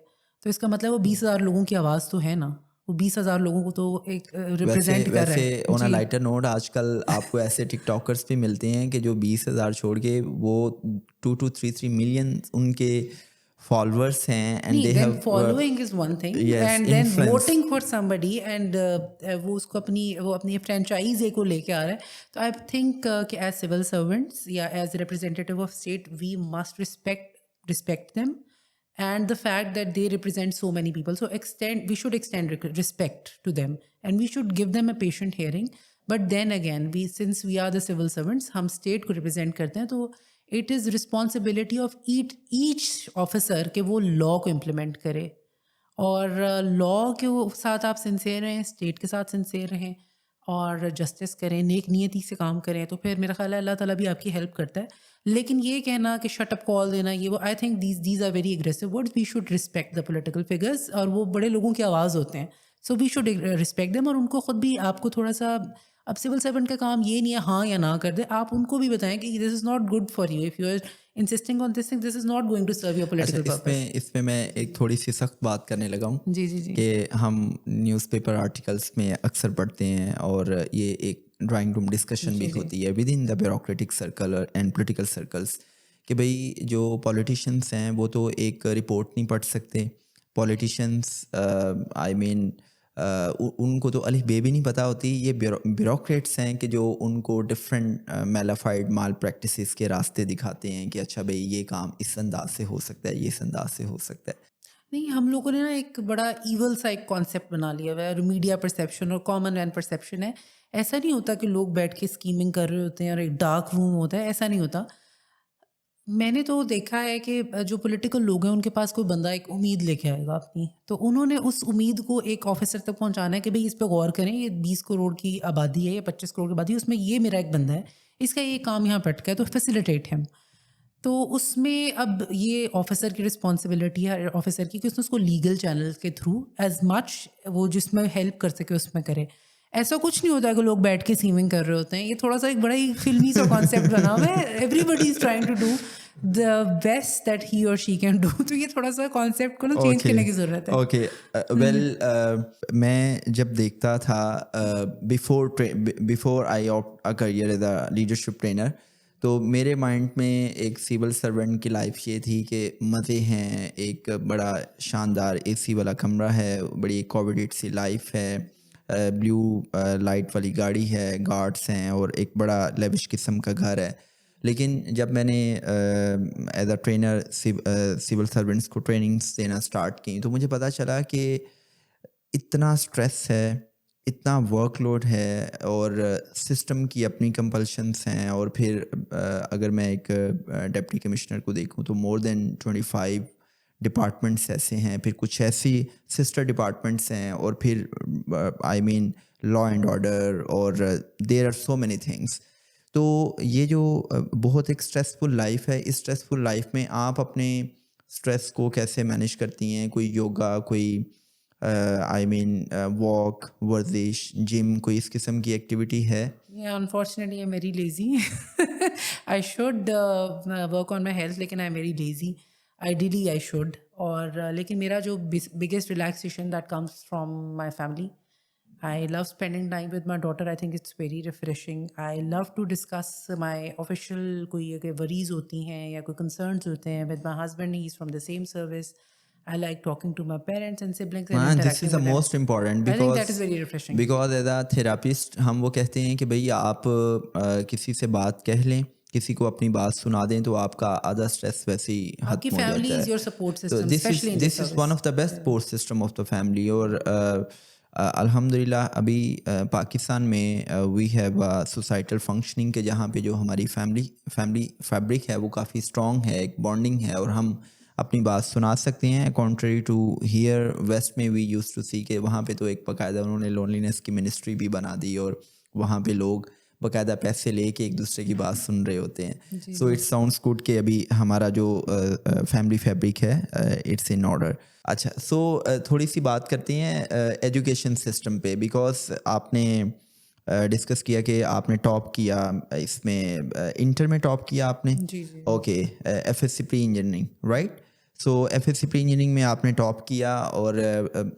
تو اس کا مطلب وہ 20,000 لوگوں کی آواز تو ہے نا، وہ 20,000 لوگوں کو تو ایک ریپرزینٹ کر رہا ہے. ویسے آن اے لائٹر نوٹ، آج کل آپ کو ایسے ٹک ٹاکرس بھی ملتے ہیں کہ جو 20,000 چھوڑ کے وہ 2 to 3 ملین ان کے فالوورس ہیں. And they have following is one thing, and then voting for somebody, and وہ اس کو اپنی فرینچائز کو لے کے آ رہا ہے. تو آئی تھنک کہ ایز سول سرونٹس یا as representative of state we must respect them and the fact that they represent so many people. So we should extend respect to them and we should give them a patient hearing. But then again, since we are the civil servants, ہم state کو represent کرتے ہیں، تو it is responsibility of each officer کہ وہ law کو implement کرے، اور law کے ساتھ آپ sincere رہیں، state کے ساتھ sincere رہیں اور جسٹس کریں، نیک نیتی سے کام کریں، تو پھر میرا خیال ہے اللہ تعالیٰ بھی آپ کی ہیلپ کرتا ہے. لیکن یہ کہنا کہ شٹ اپ کال دینا، یہ وہ I think these are very aggressive words. We should respect the political figures, اور وہ بڑے لوگوں کی آواز ہوتے ہیں. So we should respect them, اور ان کو خود بھی آپ کو تھوڑا سا، اب سول سرونٹ کا کام یہ نہیں ہے ہاں یا نہ کر دے، آپ ان کو بھی بتائیں کہ this is not good for you, if you are insisting on this thing, this is not going to serve your political purpose. اس میں میں ایک تھوڑی سی سخت بات کرنے لگا ہوں کہ ہم نیوز پیپر آرٹیکلس میں اکثر پڑھتے ہیں، اور یہ ایک ڈرائنگ روم ڈسکشن بھی ہوتی ہے with in the bureaucratic circle and political circles کہ بھائی جو پولیٹیشینس ہیں وہ تو ایک رپورٹ نہیں پڑھ سکتے. پولیٹیشینس ان کو تو الف بے بھی نہیں پتہ ہوتی. یہ بیوروکریٹس ہیں کہ جو ان کو ڈفرینٹ میلافائڈ مال پریکٹسز کے راستے دکھاتے ہیں کہ اچھا بھائی یہ کام اس انداز سے ہو سکتا ہے، یہ اس انداز سے ہو سکتا ہے. نہیں، ہم لوگوں نے نا ایک بڑا ایول سا ایک کانسیپٹ بنا لیا ہوا ہے، میڈیا پرسیپشن اور کامن مین پرسیپشن ہے. ایسا نہیں ہوتا کہ لوگ بیٹھ کے اسکیمنگ کر رہے ہوتے ہیں اور ایک ڈارک روم ہوتا ہے، ایسا نہیں ہوتا. میں نے تو دیکھا ہے کہ جو پولیٹیکل لوگ ہیں ان کے پاس کوئی بندہ ایک امید لے کے آئے گا اپنی، تو انہوں نے اس امید کو ایک آفیسر تک پہنچانا ہے کہ بھائی اس پہ غور کریں، یہ 20 کروڑ کی آبادی ہے یا 25 کروڑ کی آبادی ہے، اس میں یہ میرا ایک بندہ ہے، اس کا یہ کام یہاں پٹکا ہے، تو فیسیلیٹیٹ ہم. تو اس میں اب یہ آفیسر کی رسپانسبلٹی ہے آفیسر کی کہ اس کو لیگل چینل کے تھرو ایز مچ وہ جس میں ہیلپ کر سکے اس میں کرے. ایسا کچھ نہیں ہوتا کہ لوگ بیٹھ کے سیونگ کر رہے ہوتے ہیں. یہ تھوڑا سا ایک بڑا ہی فلمی سا کانسیپٹ بنا ہوا ہے، everybody is trying to do the best that he اور شی کین ڈو. تو یہ تھوڑا سا کانسیپٹ کو نا چینج کرنے کی ضرورت ہے. اوکے ویل، میں جب دیکھتا تھا before I opt a career as a leadership trainer, تو میرے مائنڈ میں ایک سول سرونٹ کی لائف یہ تھی کہ مزے ہیں، ایک بڑا شاندار اے سی والا کمرہ ہے، بڑی ایکوموڈیٹ سی لائف ہے، بلیو لائٹ والی گاڑی ہے، گارڈس ہیں اور ایک بڑا لیوش قسم کا گھر ہے. لیکن جب میں نے as a trainer civil servants کو ٹریننگس دینا اسٹارٹ کی تو مجھے پتہ چلا کہ اتنا اسٹریس ہے، اتنا ورک لوڈ ہے اور سسٹم کی اپنی کمپلشنس ہیں. اور پھر اگر میں ایک ڈپٹی کمشنر کو دیکھوں تو مور دین 25 ڈپارٹمنٹس ایسے ہیں، پھر کچھ ایسی سسٹر ڈپارٹمنٹس ہیں، اور پھر آئی مین لا اینڈ آرڈر، اور there are so many things. تو یہ جو بہت ایک اسٹریسفل لائف ہے، اس اسٹریسفل لائف میں آپ اپنے اسٹریس کو کیسے مینیج کرتی ہیں؟ کوئی یوگا، کوئی آئی مین واک، ورزش، جم، کوئی اس قسم کی ایکٹیویٹی ہے؟ Yeah, unfortunately, I'm very lazy. I should work on my health, لیکن I'm very lazy. Ideally, I should. اور لیکن میرا جو biggest relaxation that comes from my family. I love spending time with my daughter. I think it's very refreshing. I love to discuss my official کوئی اگر worries ہوتی ہیں یا کوئی concerns ہوتے ہیں with my husband. He's from the same service. I like talking to my parents and siblings and ہاں، دس interacting is the with them. Most important I think that is very refreshing. Because as a therapist ہم وہ کہتے ہیں کہ بھئی آپ کسی سے بات کہہ لیں، کسی کو اپنی بات سنا دیں تو آپ کا آدھا اسٹریس ویسے ہی آپ کی ختم ہو family جاتا is ہے. your support تو system, especially in this this is service. One of the best support system of the family. اور الحمد للہ ابھی پاکستان میں وی ہیو سوسائٹل فنکشننگ کے جہاں پہ جو ہماری فیملی فیبرک ہے وہ کافی اسٹرانگ ہے، ایک بانڈنگ ہے، اور ہم اپنی بات سنا سکتے ہیں. کنٹری ٹو ہیئر ویسٹ میں وی یوز ٹو سی کہ وہاں پہ تو ایک باقاعدہ انہوں نے لونلینس کی منسٹری بھی بنا دی، اور وہاں پہ لوگ باقاعدہ پیسے لے کے ایک دوسرے کی بات سن رہے ہوتے ہیں. سو اٹ ساؤنڈس گڈ کہ ابھی ہمارا جو فیملی فیبرک ہے اٹس ان آرڈر. اچھا، سو تھوڑی سی بات کرتے ہیں ایجوکیشن سسٹم پہ، بیکاز آپ نے ڈسکس کیا کہ آپ نے ٹاپ کیا اس میں، انٹر میں ٹاپ کیا آپ نے. جی جی. Okay, F S C pre engineering, right? So F S C pre engineering میں آپ نے ٹاپ کیا، اور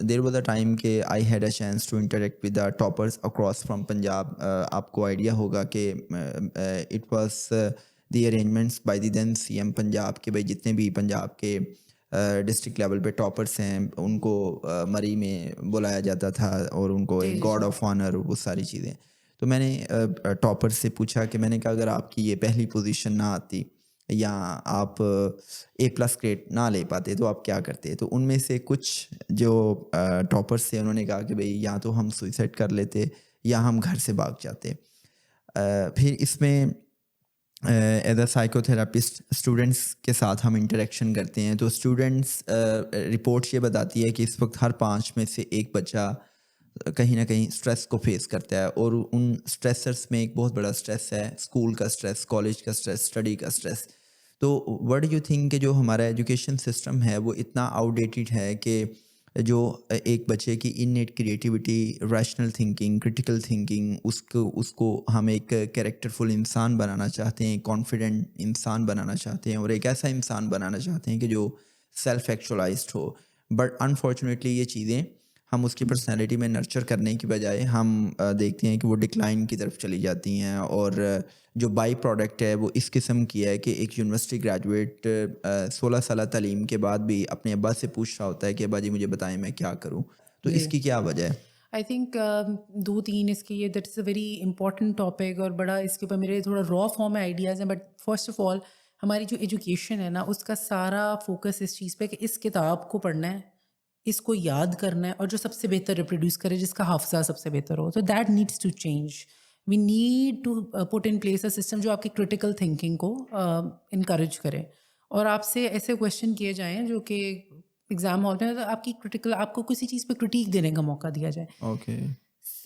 دیر واز اے ٹائم کہ I had a chance to interact with the toppers across from Punjab. آپ کو آئیڈیا ہوگا کہ it was the arrangements by the then C M Punjab کہ بھائی جتنے بھی پنجاب کے ڈسٹرکٹ لیول پہ ٹاپرس ہیں ان کو مری میں بلایا جاتا تھا، اور ان کو ایک گاڈ آف آنر، وہ ساری چیزیں. تو میں نے ٹاپر سے پوچھا کہ میں نے کہا اگر آپ کی یہ پہلی پوزیشن نہ آتی یا آپ اے پلس گریڈ نہ لے پاتے تو آپ کیا کرتے؟ تو ان میں سے کچھ جو ٹاپرس تھے انہوں نے کہا کہ بھئی یا تو ہم سوئسائڈ کر لیتے یا ہم گھر سے بھاگ جاتے. پھر اس میں as a psycho therapist students کے ساتھ ہم انٹریکشن کرتے ہیں، تو اسٹوڈنٹس رپورٹ یہ بتاتی ہے کہ اس وقت ہر 5 میں سے ایک بچہ کہیں نہ کہیں اسٹریس کو فیس کرتا ہے، اور ان اسٹریسرس میں ایک بہت بڑا اسٹریس ہے اسکول کا اسٹریس، کالج کا اسٹریس، اسٹڈی کا اسٹریس. تو وٹ ڈو یو تھنک کہ جو ہمارا ایجوکیشن سسٹم ہے وہ اتنا آؤٹ ڈیٹڈ ہے کہ جو ایک بچے کی innate creativity, rational thinking, critical thinking, اس کو ہم ایک کیریکٹرفل انسان بنانا چاہتے ہیں، کانفیڈنٹ انسان بنانا چاہتے ہیں، اور ایک ایسا انسان بنانا چاہتے ہیں کہ جو سیلف ایکچولائزڈ ہو. بٹ انفارچونیٹلی یہ چیزیں ہم اس کی پرسنالٹی میں نرچر کرنے کی بجائے ہم دیکھتے ہیں کہ وہ ڈکلائن کی طرف چلی جاتی ہیں، اور جو بائی پروڈکٹ ہے وہ اس قسم کی ہے کہ ایک یونیورسٹی گریجویٹ 16 سالہ تعلیم کے بعد بھی اپنے ابا سے پوچھ رہا ہوتا ہے کہ ابا جی مجھے بتائیں میں کیا کروں. تو اس کی کیا وجہ ہے؟ آئی تھنک 2-3 اس کے یہ that is a very important topic, اور بڑا اس کے اوپر میرے تھوڑا را فارم میں آئیڈیاز ہیں. بٹ فرسٹ آف آل ہماری جو ایجوکیشن ہے نا اس کا سارا فوکس اس چیز پہ کہ اس کتاب کو پڑھنا ہے، اس کو یاد کرنا ہے، اور جو سب سے بہتر ریپروڈیوس کرے، جس کا حافظہ سب سے بہتر ہو. تو that needs to change. We need to put in place a system جو آپ کی کریٹیکل تھنکنگ کو انکریج کرے، اور آپ سے ایسے کویشچن کیے جائیں جو کہ ایگزام ہال میں آپ کی کریٹیکل، آپ کو کسی چیز پہ کرٹیک دینے کا موقع دیا جائے. اوکے،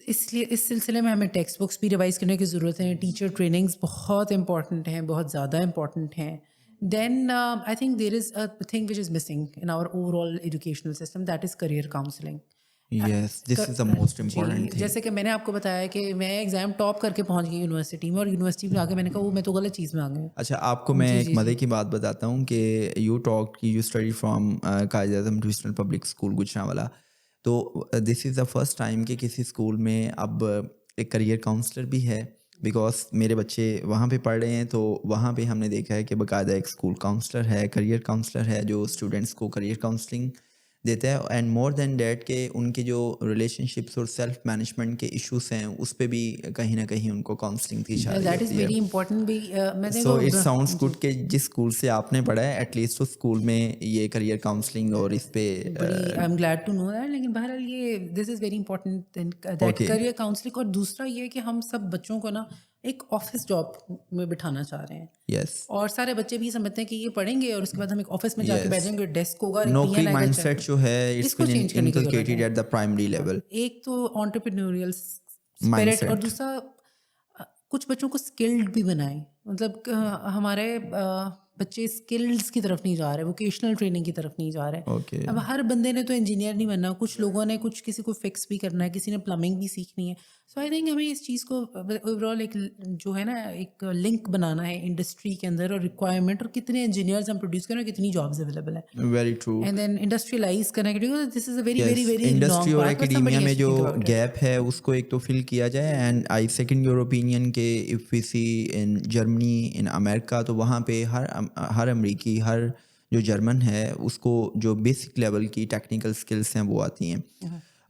اس لیے اس سلسلے میں ہمیں ٹیکسٹ بکس بھی ریوائز کرنے کی ضرورت ہے. ٹیچر ٹریننگس بہت امپورٹنٹ ہیں، بہت زیادہ امپورٹنٹ ہیں. Then I think there is a thing which is missing in our overall educational system, that is career counselling. Yes, this is the most important thing. جیسے کہ میں نے آپ کو بتایا کہ میں ایگزام ٹاپ کر کے پہنچ گئی یونیورسٹی میں، اور یونیورسٹی میں آ کے میں نے کہا وہ میں تو غلط چیز میں آ گئی. اچھا، آپ کو میں ایک مزے کی بات بتاتا ہوں کہ you study from Quaid Azam ٹیوشنل public school Gujranwala. تو دس از دا فرسٹ ٹائم کہ کسی اسکول میں اب ایک کریئر کاؤنسلر بھی ہے بیکاز میرے بچے وہاں پہ پڑھ رہے ہیں, تو وہاں پہ ہم نے دیکھا ہے کہ باقاعدہ ایک اسکول کاؤنسلر ہے, کریئر کاؤنسلر ہے, جو اسٹوڈنٹس کو کریئر کاؤنسلنگ دیتا ہے. اینڈ مور دین دیٹ کہ ان کے جو ریلیشن شپس اور سیلف مینجمنٹ کے ایشوز ہیں اس پہ بھی کہیں نہ کہیں ان کو کاؤنسلنگ کی جا رہی دیٹ از ہوتی ہے. ویری امپورٹنٹ بھی. میں سو دیکھو اٹ ساؤنڈس جی گڈ کہ جس اسکول سے آپ نے پڑھا ہے ایٹ لیسٹ اس اسکول میں یہ کریئر کاؤنسلنگ اور اس پہ بڑی I am glad to know that. لیکن بہرحال یہ this is very important that career counselling. اور دوسرا یہ کہ ہم سب بچوں کو نا ایک آفس جاب میں بٹھانا چاہ رہے ہیں, یس, اور سارے بچے بھی سمجھتے ہیں کہ یہ پڑھیں گے اور اس کے بعد ہم ایک آفس میں جا کے بیٹھ جائیں گے, ڈیسک ہوگا, ایک پی نوکری این آئے مائنڈ گا. سیٹ جو ہے اس اٹس کو بین چینج کرنے کی ضرورت انکلکیٹڈ ہے. At the primary level. ایک تو انٹرپرینوریل مائنڈ اسپرٹ, اور سیٹ. دوسرا کچھ بچوں کو اسکلڈ بھی بنائیں. مطلب ہمارے بچے اسکلز کی طرف نہیں جا رہے, ووکیشنل ٹریننگ کی طرف نہیں جا رہے. اوکے, اب ہر بندے نے تو انجینئر نہیں بننا, کچھ لوگوں نے کچھ کسی کو فکس بھی کرنا ہے, کسی نے پلمبنگ بھی سیکھنی ہے. سو آئی تھنک ہمیں اس چیز کو اوور آل ایک جو ہے نا ایک لنک بنانا ہے انڈسٹری کے اندر, اور ریکوائرمنٹ, اور کتنے انجینئرز ہم پروڈیوس کریں, کتنی جابز اویلیبل ہیں, very true. And then industrialise کرنا, کیونکہ this is a very very yes, very industry long اور پاتھ, بٹ ایکیڈیمیا somebody میں has to جو think about it. گیپ ہے اس کو ایک تو فل کیا جائے. And I second your opinion کہ if we see in Germany, in America, تو وہاں پہ ہر امریکی, ہر جو جرمن ہے اس کو جو بیسک لیول کی ٹیکنیکل اسکلس ہیں وہ آتی ہیں.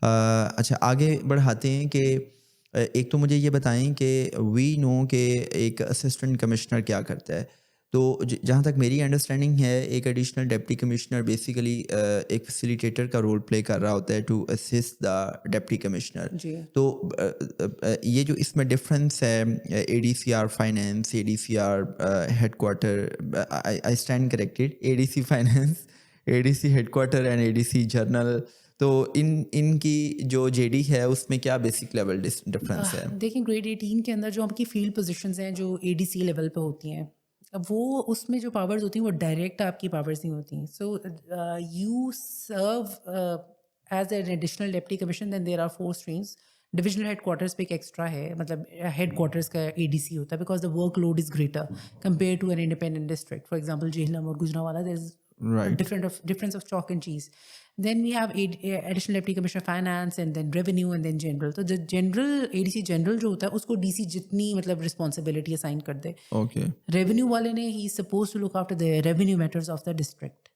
اچھا, آگے بڑھاتے ہیں کہ ایک تو مجھے یہ بتائیں کہ وی نو کہ ایک اسسٹنٹ کمشنر کیا کرتا ہے. تو جہاں تک میری انڈرسٹینڈنگ ہے, ایک ایڈیشنل ڈپٹی کمشنر بیسیکلی ایک فیسیلیٹیٹر کا رول پلے کر رہا ہوتا ہے to assist the deputy commissioner. جی تو یہ جو اس میں ڈفرینس ہے, A D C R finance, A D C R headquarter, I stand corrected, A D C finance, A D C headquarter and A D C general, تو ان کی جو جے ڈی ہے اس میں کیا بیسک لیول ڈفرینس ہے؟ دیکھیں گریڈ 18 کے اندر جو ہم کی فیلڈ پوزیشنز ہیں جو اے ڈی سی لیول پہ ہوتی ہیں, اب وہ اس میں جو پاورز ہوتی ہیں وہ ڈائریکٹ آپ کی پاورز نہیں ہوتی ہیں. So you serve as an additional deputy commission, then there are 4 streams. Divisional headquarters پہ ایک ایکسٹرا ہے, مطلب ہیڈ کوارٹرس کا اے ڈی سی ہوتا ہے, because the workload is greater compare to an independent district. For example Jhelum اور گجرانوالہ, دیر از Right. difference of chalk and cheese. Then we have additional deputy commissioner finance, and then revenue, and then general. تو جو general ADC general جو ہوتا ہے اس کو DC جتنی مطلب responsibility assign کر دے. Okay. Revenue والے نے he is supposed to look after the revenue matters of the district.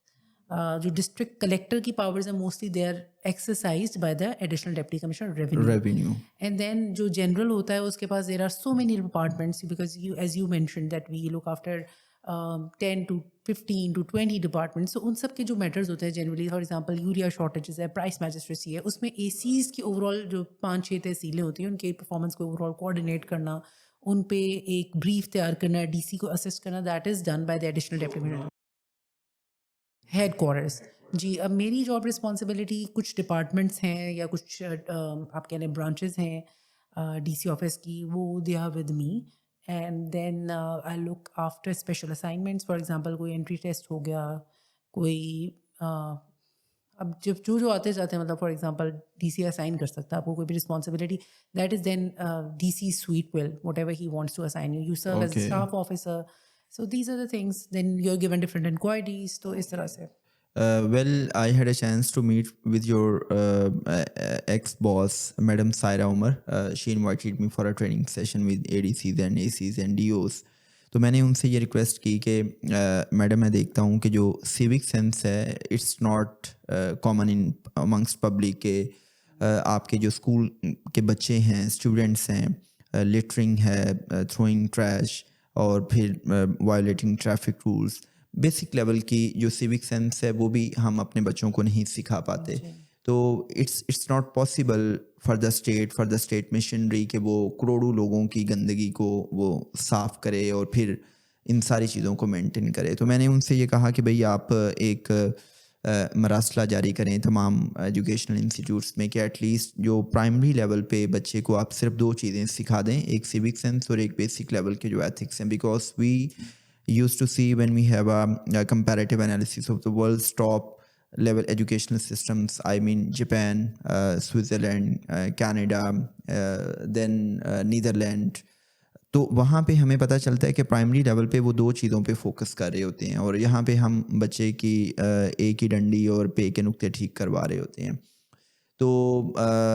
جو ڈسٹرکٹ کلیکٹر کی پاورز ہیں mostly they are exercised by the additional deputy commissioner Revenue. And then جو جنرل ہوتا ہے اس کے پاس there are so many departments, because you as you mention that we look after 10 to 15 to 20 departments. تو ان سب کے جو میٹرز ہوتے ہیں generally, for example urea shortages ہے, پرائس میجسٹریسی ہے, اس میں اے سیز کی اوور آل جو 5-6 تحصیلیں ہوتی ہیں ان کے پرفارمنس کو اوور آل کوآرڈینیٹ کرنا, ان پہ ایک بریف تیار کرنا, ڈی سی کو اسسٹ کرنا, that is done by the additional deputy commissioner headquarters. جی, اب میری جاب رسپانسبلٹی کچھ ڈپارٹمنٹس ہیں یا کچھ آپ کہہ لیں برانچز ہیں ڈی سی آفس کی, وہ they are with me, and then I look after special assignments. For example کوئی انٹری ٹیسٹ ہو گیا, کوئی اب جب جو آتے جاتے ہیں, مطلب for example D C assign کر سکتا ہے آپ کو کوئی بھی responsibility, that is then D C sweet will whatever he wants to assign you, you serve as a staff officer. So these are the things. Then you're given different inquiries. تو اس طرح سے. Well, I had a chance to meet with your ex-boss, Madam Saira Umar. She invited me for a training session with ADCs and ACs and DOs. تو میں نے ان سے یہ ریکویسٹ کی کہ میڈم میں دیکھتا ہوں کہ جو سیوک سینس ہے it's not common in amongst public, کہ آپ کے جو اسکول کے بچے ہیں, اسٹوڈنٹس ہیں, لٹرنگ ہے, تھروئنگ ٹریش, اور پھر violating traffic rules, basic level کی جو سیوک سینس ہے وہ بھی ہم اپنے بچوں کو نہیں سکھا پاتے. تو it's not possible for the state machinery کہ وہ کروڑوں لوگوں کی گندگی کو وہ صاف کرے اور پھر ان ساری چیزوں کو مینٹین کرے. تو میں نے ان سے یہ کہا کہ بھئی آپ ایک مراسلہ جاری کریں تمام ایجوکیشنل انسٹیٹیوٹس میں کہ ایٹ لیسٹ جو پرائمری لیول پہ بچے کو آپ صرف 2 چیزیں سکھا دیں, ایک سیوک سینس اور ایک بیسک لیول کے جو ایتھکس ہیں. Because we use to see when we have a comparative analysis of the world's top level educational systems, I mean Japan, Switzerland, Canada, then Netherland, تو وہاں پہ ہمیں پتہ چلتا ہے کہ پرائمری لیول پہ وہ 2 چیزوں پہ فوکس کر رہے ہوتے ہیں, اور یہاں پہ ہم بچے کی ایک ہی ڈنڈی اور پے کے نقطے ٹھیک کروا رہے ہوتے ہیں. تو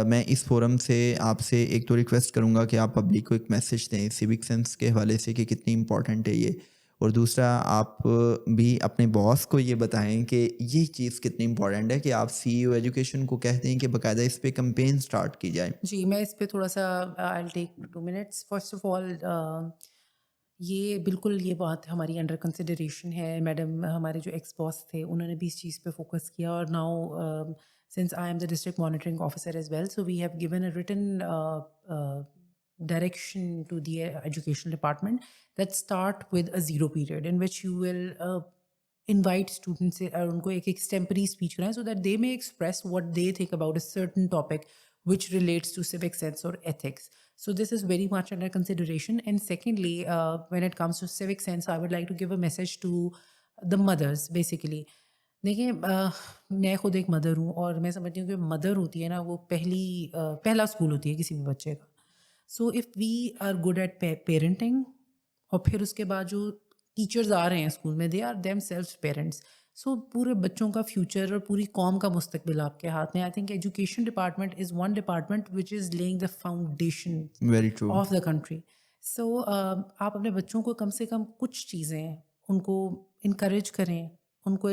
میں اس فورم سے آپ سے ایک تو ریکویسٹ کروں گا کہ آپ پبلک کو ایک میسیج دیں سیوک سینس کے حوالے سے کہ کتنی امپورٹنٹ ہے یہ، اور دوسرا آپ بھی اپنے باس کو یہ بتائیں کہ یہ چیز کتنی امپورٹنٹ ہے کہ آپ سی ای او ایجوکیشن کو کہتے ہیں کہ باقاعدہ اس پہ کمپین سٹارٹ کی جائے۔ جی میں اس پہ تھوڑا سا آئی ٹیک 2 منٹس. فرسٹ آف آل یہ بالکل یہ بات ہماری انڈر کنسیڈریشن ہے. میڈم ہمارے جو ایکس باس تھے انہوں نے بھی اس چیز پہ فوکس کیا، اور now since I am the district monitoring officer as well, so we have given a written direction to the education department that start with a zero period in which you will invite students اور ان کو ایک extempore speech کرائیں so that they may express what they think about a certain topic which relates to civic sense or ethics. So this is very much under consideration. And secondly, when it comes to civic sense, I would like to give a message to the mothers basically. دیکھیں میں خود ایک مدر ہوں، اور میں سمجھتی ہوں کہ مدر ہوتی ہے نا وہ پہلا اسکول ہوتی ہے کسی بھی بچے کا. So if we are good at parenting, اور پھر اس کے بعد جو ٹیچرز آ رہے ہیں اسکول میں they are themself parents, so پورے بچوں کا فیوچر اور پوری قوم کا مستقبل آپ کے ہاتھ میں. I think education department is one department which is laying the foundation very true. Of the country. So آپ اپنے بچوں کو کم سے کم کچھ چیزیں ان کو انکریج کریں، ان کو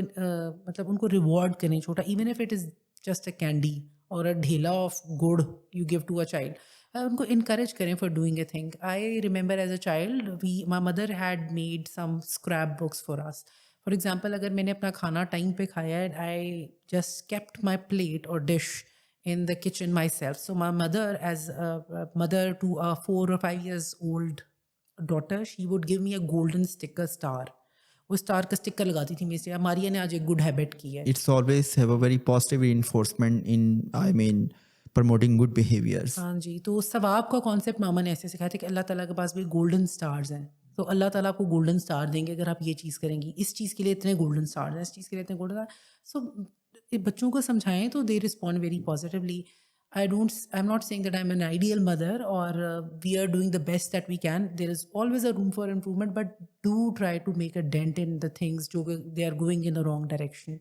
مطلب ان کو ریوارڈ کریں چھوٹا، even if it is just a candy اور اے ڈھیلا آف گڑ you give to a child. ان کو انکریج کریں for doing a thing. I remember as a child my mother had made some scrap books for us. For example اگر میں نے اپنا کھانا ٹائم پہ کھایا ہے، I just kept my plate اور dish in the kitchen myself. So my mother, as a mother to a 4 or 5 years old daughter, she would give me a golden sticker star. وہ اسٹار کا اسٹکر لگاتی تھی میرے سے. ماریا نے آج ایک گڈ ہیبٹ کی ہے. It's always have a very positive reinforcement in, I mean, promoting good behaviors. ہاں جی، تو ثواب کا کانسیپٹ ماما نے ایسے سکھایا تھا کہ اللہ تعالیٰ کے پاس بھی گولڈن اسٹارز ہیں، تو اللہ تعالیٰ آپ کو گولڈن اسٹار دیں گے اگر آپ یہ چیز کریں گی. اس چیز کے لیے اتنے گولڈن اسٹارز ہیں، اس چیز کے لیے اتنے گولڈن اسٹار. سو بچوں کو سمجھائیں تو they respond very positively. I'm not saying that I'm an ideal mother or we are doing the best that we can. There is always a room for improvement, but do try to make a dent in the things جو they are going in the wrong direction.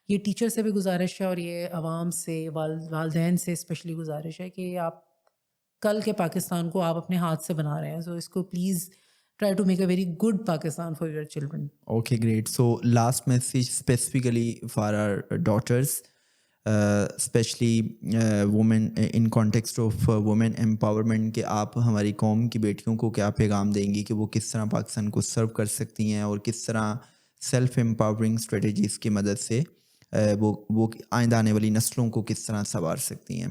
یہ ٹیچر سے بھی گزارش ہے اور یہ عوام سے، والدین سے اسپیشلی گزارش ہے کہ آپ کل کے پاکستان کو آپ اپنے ہاتھ سے بنا رہے ہیں. سو اس کو please try to make a very good Pakistan for your children. Okay, great. So last message specifically for our daughters, especially women, in context of women empowerment, کہ آپ ہماری قوم کی بیٹیوں کو کیا پیغام دیں گی کہ وہ کس طرح پاکستان کو سرو کر سکتی ہیں، اور کس طرح سیلف امپاورنگ اسٹریٹجیز کی مدد سے وہ آئندہ آنے والی نسلوں کو کس طرح سنوار سکتی ہیں.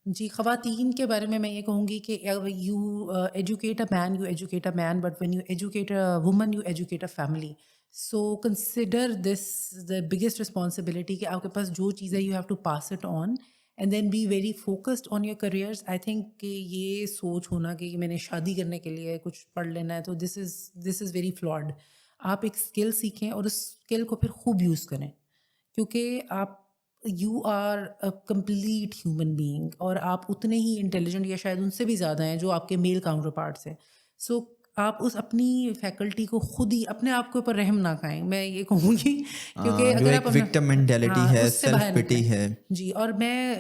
جی، خواتین کے بارے میں یہ کہوں گی کہ you educate a man, you educate a man, but when you educate a woman you educate a family. So consider this the biggest responsibility کہ آپ کے پاس جو چیز ہے you have to pass it on and then be very focused on your careers. I think کہ یہ سوچ ہونا کہ میں نے شادی کرنے کے لیے کچھ پڑھ لینا ہے تو دس از ویری فلاڈ. آپ ایک اسکل سیکھیں اور اس اسکل کو پھر خوب یوز کریں، کیونکہ آپ you are a complete human being, اور آپ اتنے ہی انٹیلیجنٹ یا شاید ان سے بھی زیادہ ہیں جو آپ کے میل کاؤنٹر پارٹس ہیں. سو آپ اس اپنی فیکلٹی کو خود ہی اپنے آپ کے اوپر رحم نہ کھائیں، میں یہ کہوں گی، کیونکہ جو اگر ایک آپ وکٹم مینٹیلٹی ہے، اس سے باہر سیلف پٹی نکلیں. ہے. جی، اور میں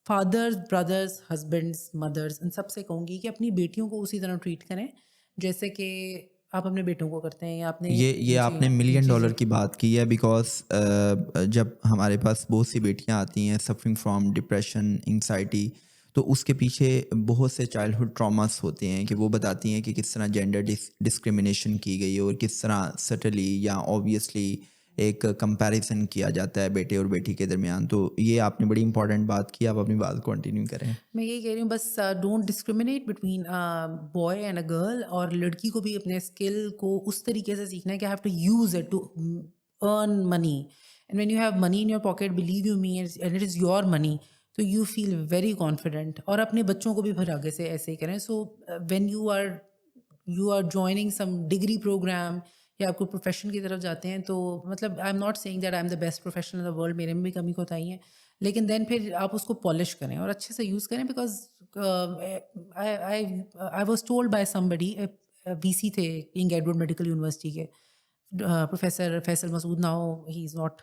فادرز، بردرز، ہسبینڈس، مدرز، ان سب سے کہوں گی کہ اپنی بیٹیوں کو اسی طرح ٹریٹ کریں جیسے کہ آپ اپنے بیٹوں کو کرتے ہیں. یا آپ نے یہ آپ نے $1 ملین کی بات کی ہے، بیکاز جب ہمارے پاس بہت سی بیٹیاں آتی ہیں سفرنگ فرام ڈپریشن، انگزائٹی، تو اس کے پیچھے بہت سے چائلڈہڈ ٹراماس ہوتے ہیں کہ وہ بتاتی ہیں کہ کس طرح جینڈر ڈسکریمنیشن کی گئی ہے، اور کس طرح سٹلی یا اوبویسلی ایک کمپیریزن کیا جاتا ہے بیٹے اور بیٹی کے درمیان. تو یہ آپ نے بڑی امپورٹنٹ بات کی، آپ اپنی بات کنٹینیو کریں. میں یہی کہہ رہی ہوں بس don't discriminate between boy and a girl. اور لڑکی کو بھی اپنے اسکل کو اس طریقے سے سیکھنا ہے کہ I have to use it to earn money. And when you have money in your pocket, believe you me, and it is your money, تو یو فیل ویری کانفیڈنٹ. اور اپنے بچوں کو بھی پھر آگے سے ایسے ہی کریں. So when you are joining some degree program یا آپ کو پروفیشن کی طرف جاتے ہیں، تو مطلب I am not saying that I am the best professional in the world, میرے میں بھی کمی کوتاہی ہیں، لیکن دین پھر آپ اس کو پالش کریں اور اچھے سے یوز کریں. Because I was told by some buddy, V C تھے کنگ ایڈورڈ میڈیکل یونیورسٹی کے professor Faisal Masood. Now he is not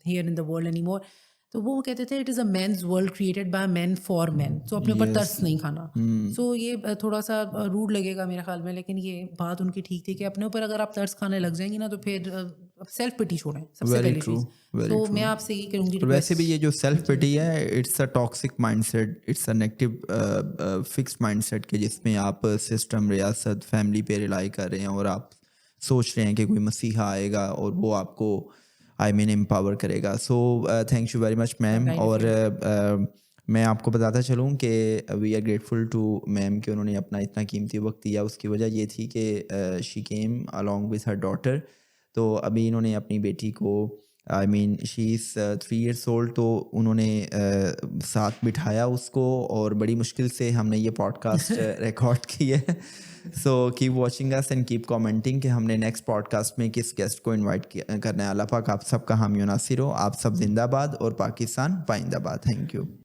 here in the world any more. تو وہ کہتے تھے it is a man's world created by man for man, so اپنے اوپر ترس نہیں کھانا. سو یہ تھوڑا سا روڈ لگے گا میرے خیال میں، لیکن یہ بات ان کی ٹھیک تھی کہ اپنے اوپر اگر آپ ترس کھانے لگ جائیں گی نا تو پھر سیلف پٹی چھوڑیں سب سے پہلی چیز. تو میں آپ سے یہ کروں گی اور ویسے بھی یہ جو سیلف پٹی ہے it's a toxic mindset, it's a negative fix mindset کہ جس میں آپ سسٹم، ریاست، فیملی پہ ریلائی کر رہے ہیں اور آپ سوچ رہے ہیں کہ کوئی مسیحا آئے گا اور وہ آپ کو امپاور کرے گا. So thank you very much ma'am. اور میں آپ کو بتاتا چلوں کہ we are grateful to ma'am کہ انہوں نے اپنا اتنا قیمتی وقت دیا. اس کی وجہ یہ تھی کہ she came along with her daughter. تو ابھی انہوں نے اپنی بیٹی کو شی از 3 years old، تو انہوں نے ساتھ بٹھایا اس کو اور بڑی مشکل سے ہم نے یہ پوڈ کاسٹ ریکارڈ کی ہے. So keep watching us and keep commenting کہ ہم نے نیکسٹ پوڈ کاسٹ میں کس گیسٹ کو انوائٹ کرنا ہے. اللہ پاک آپ سب کا حامی و ناصر ہو. آپ سب زندہ باد اور پاکستان پائندہ باد. Thank you.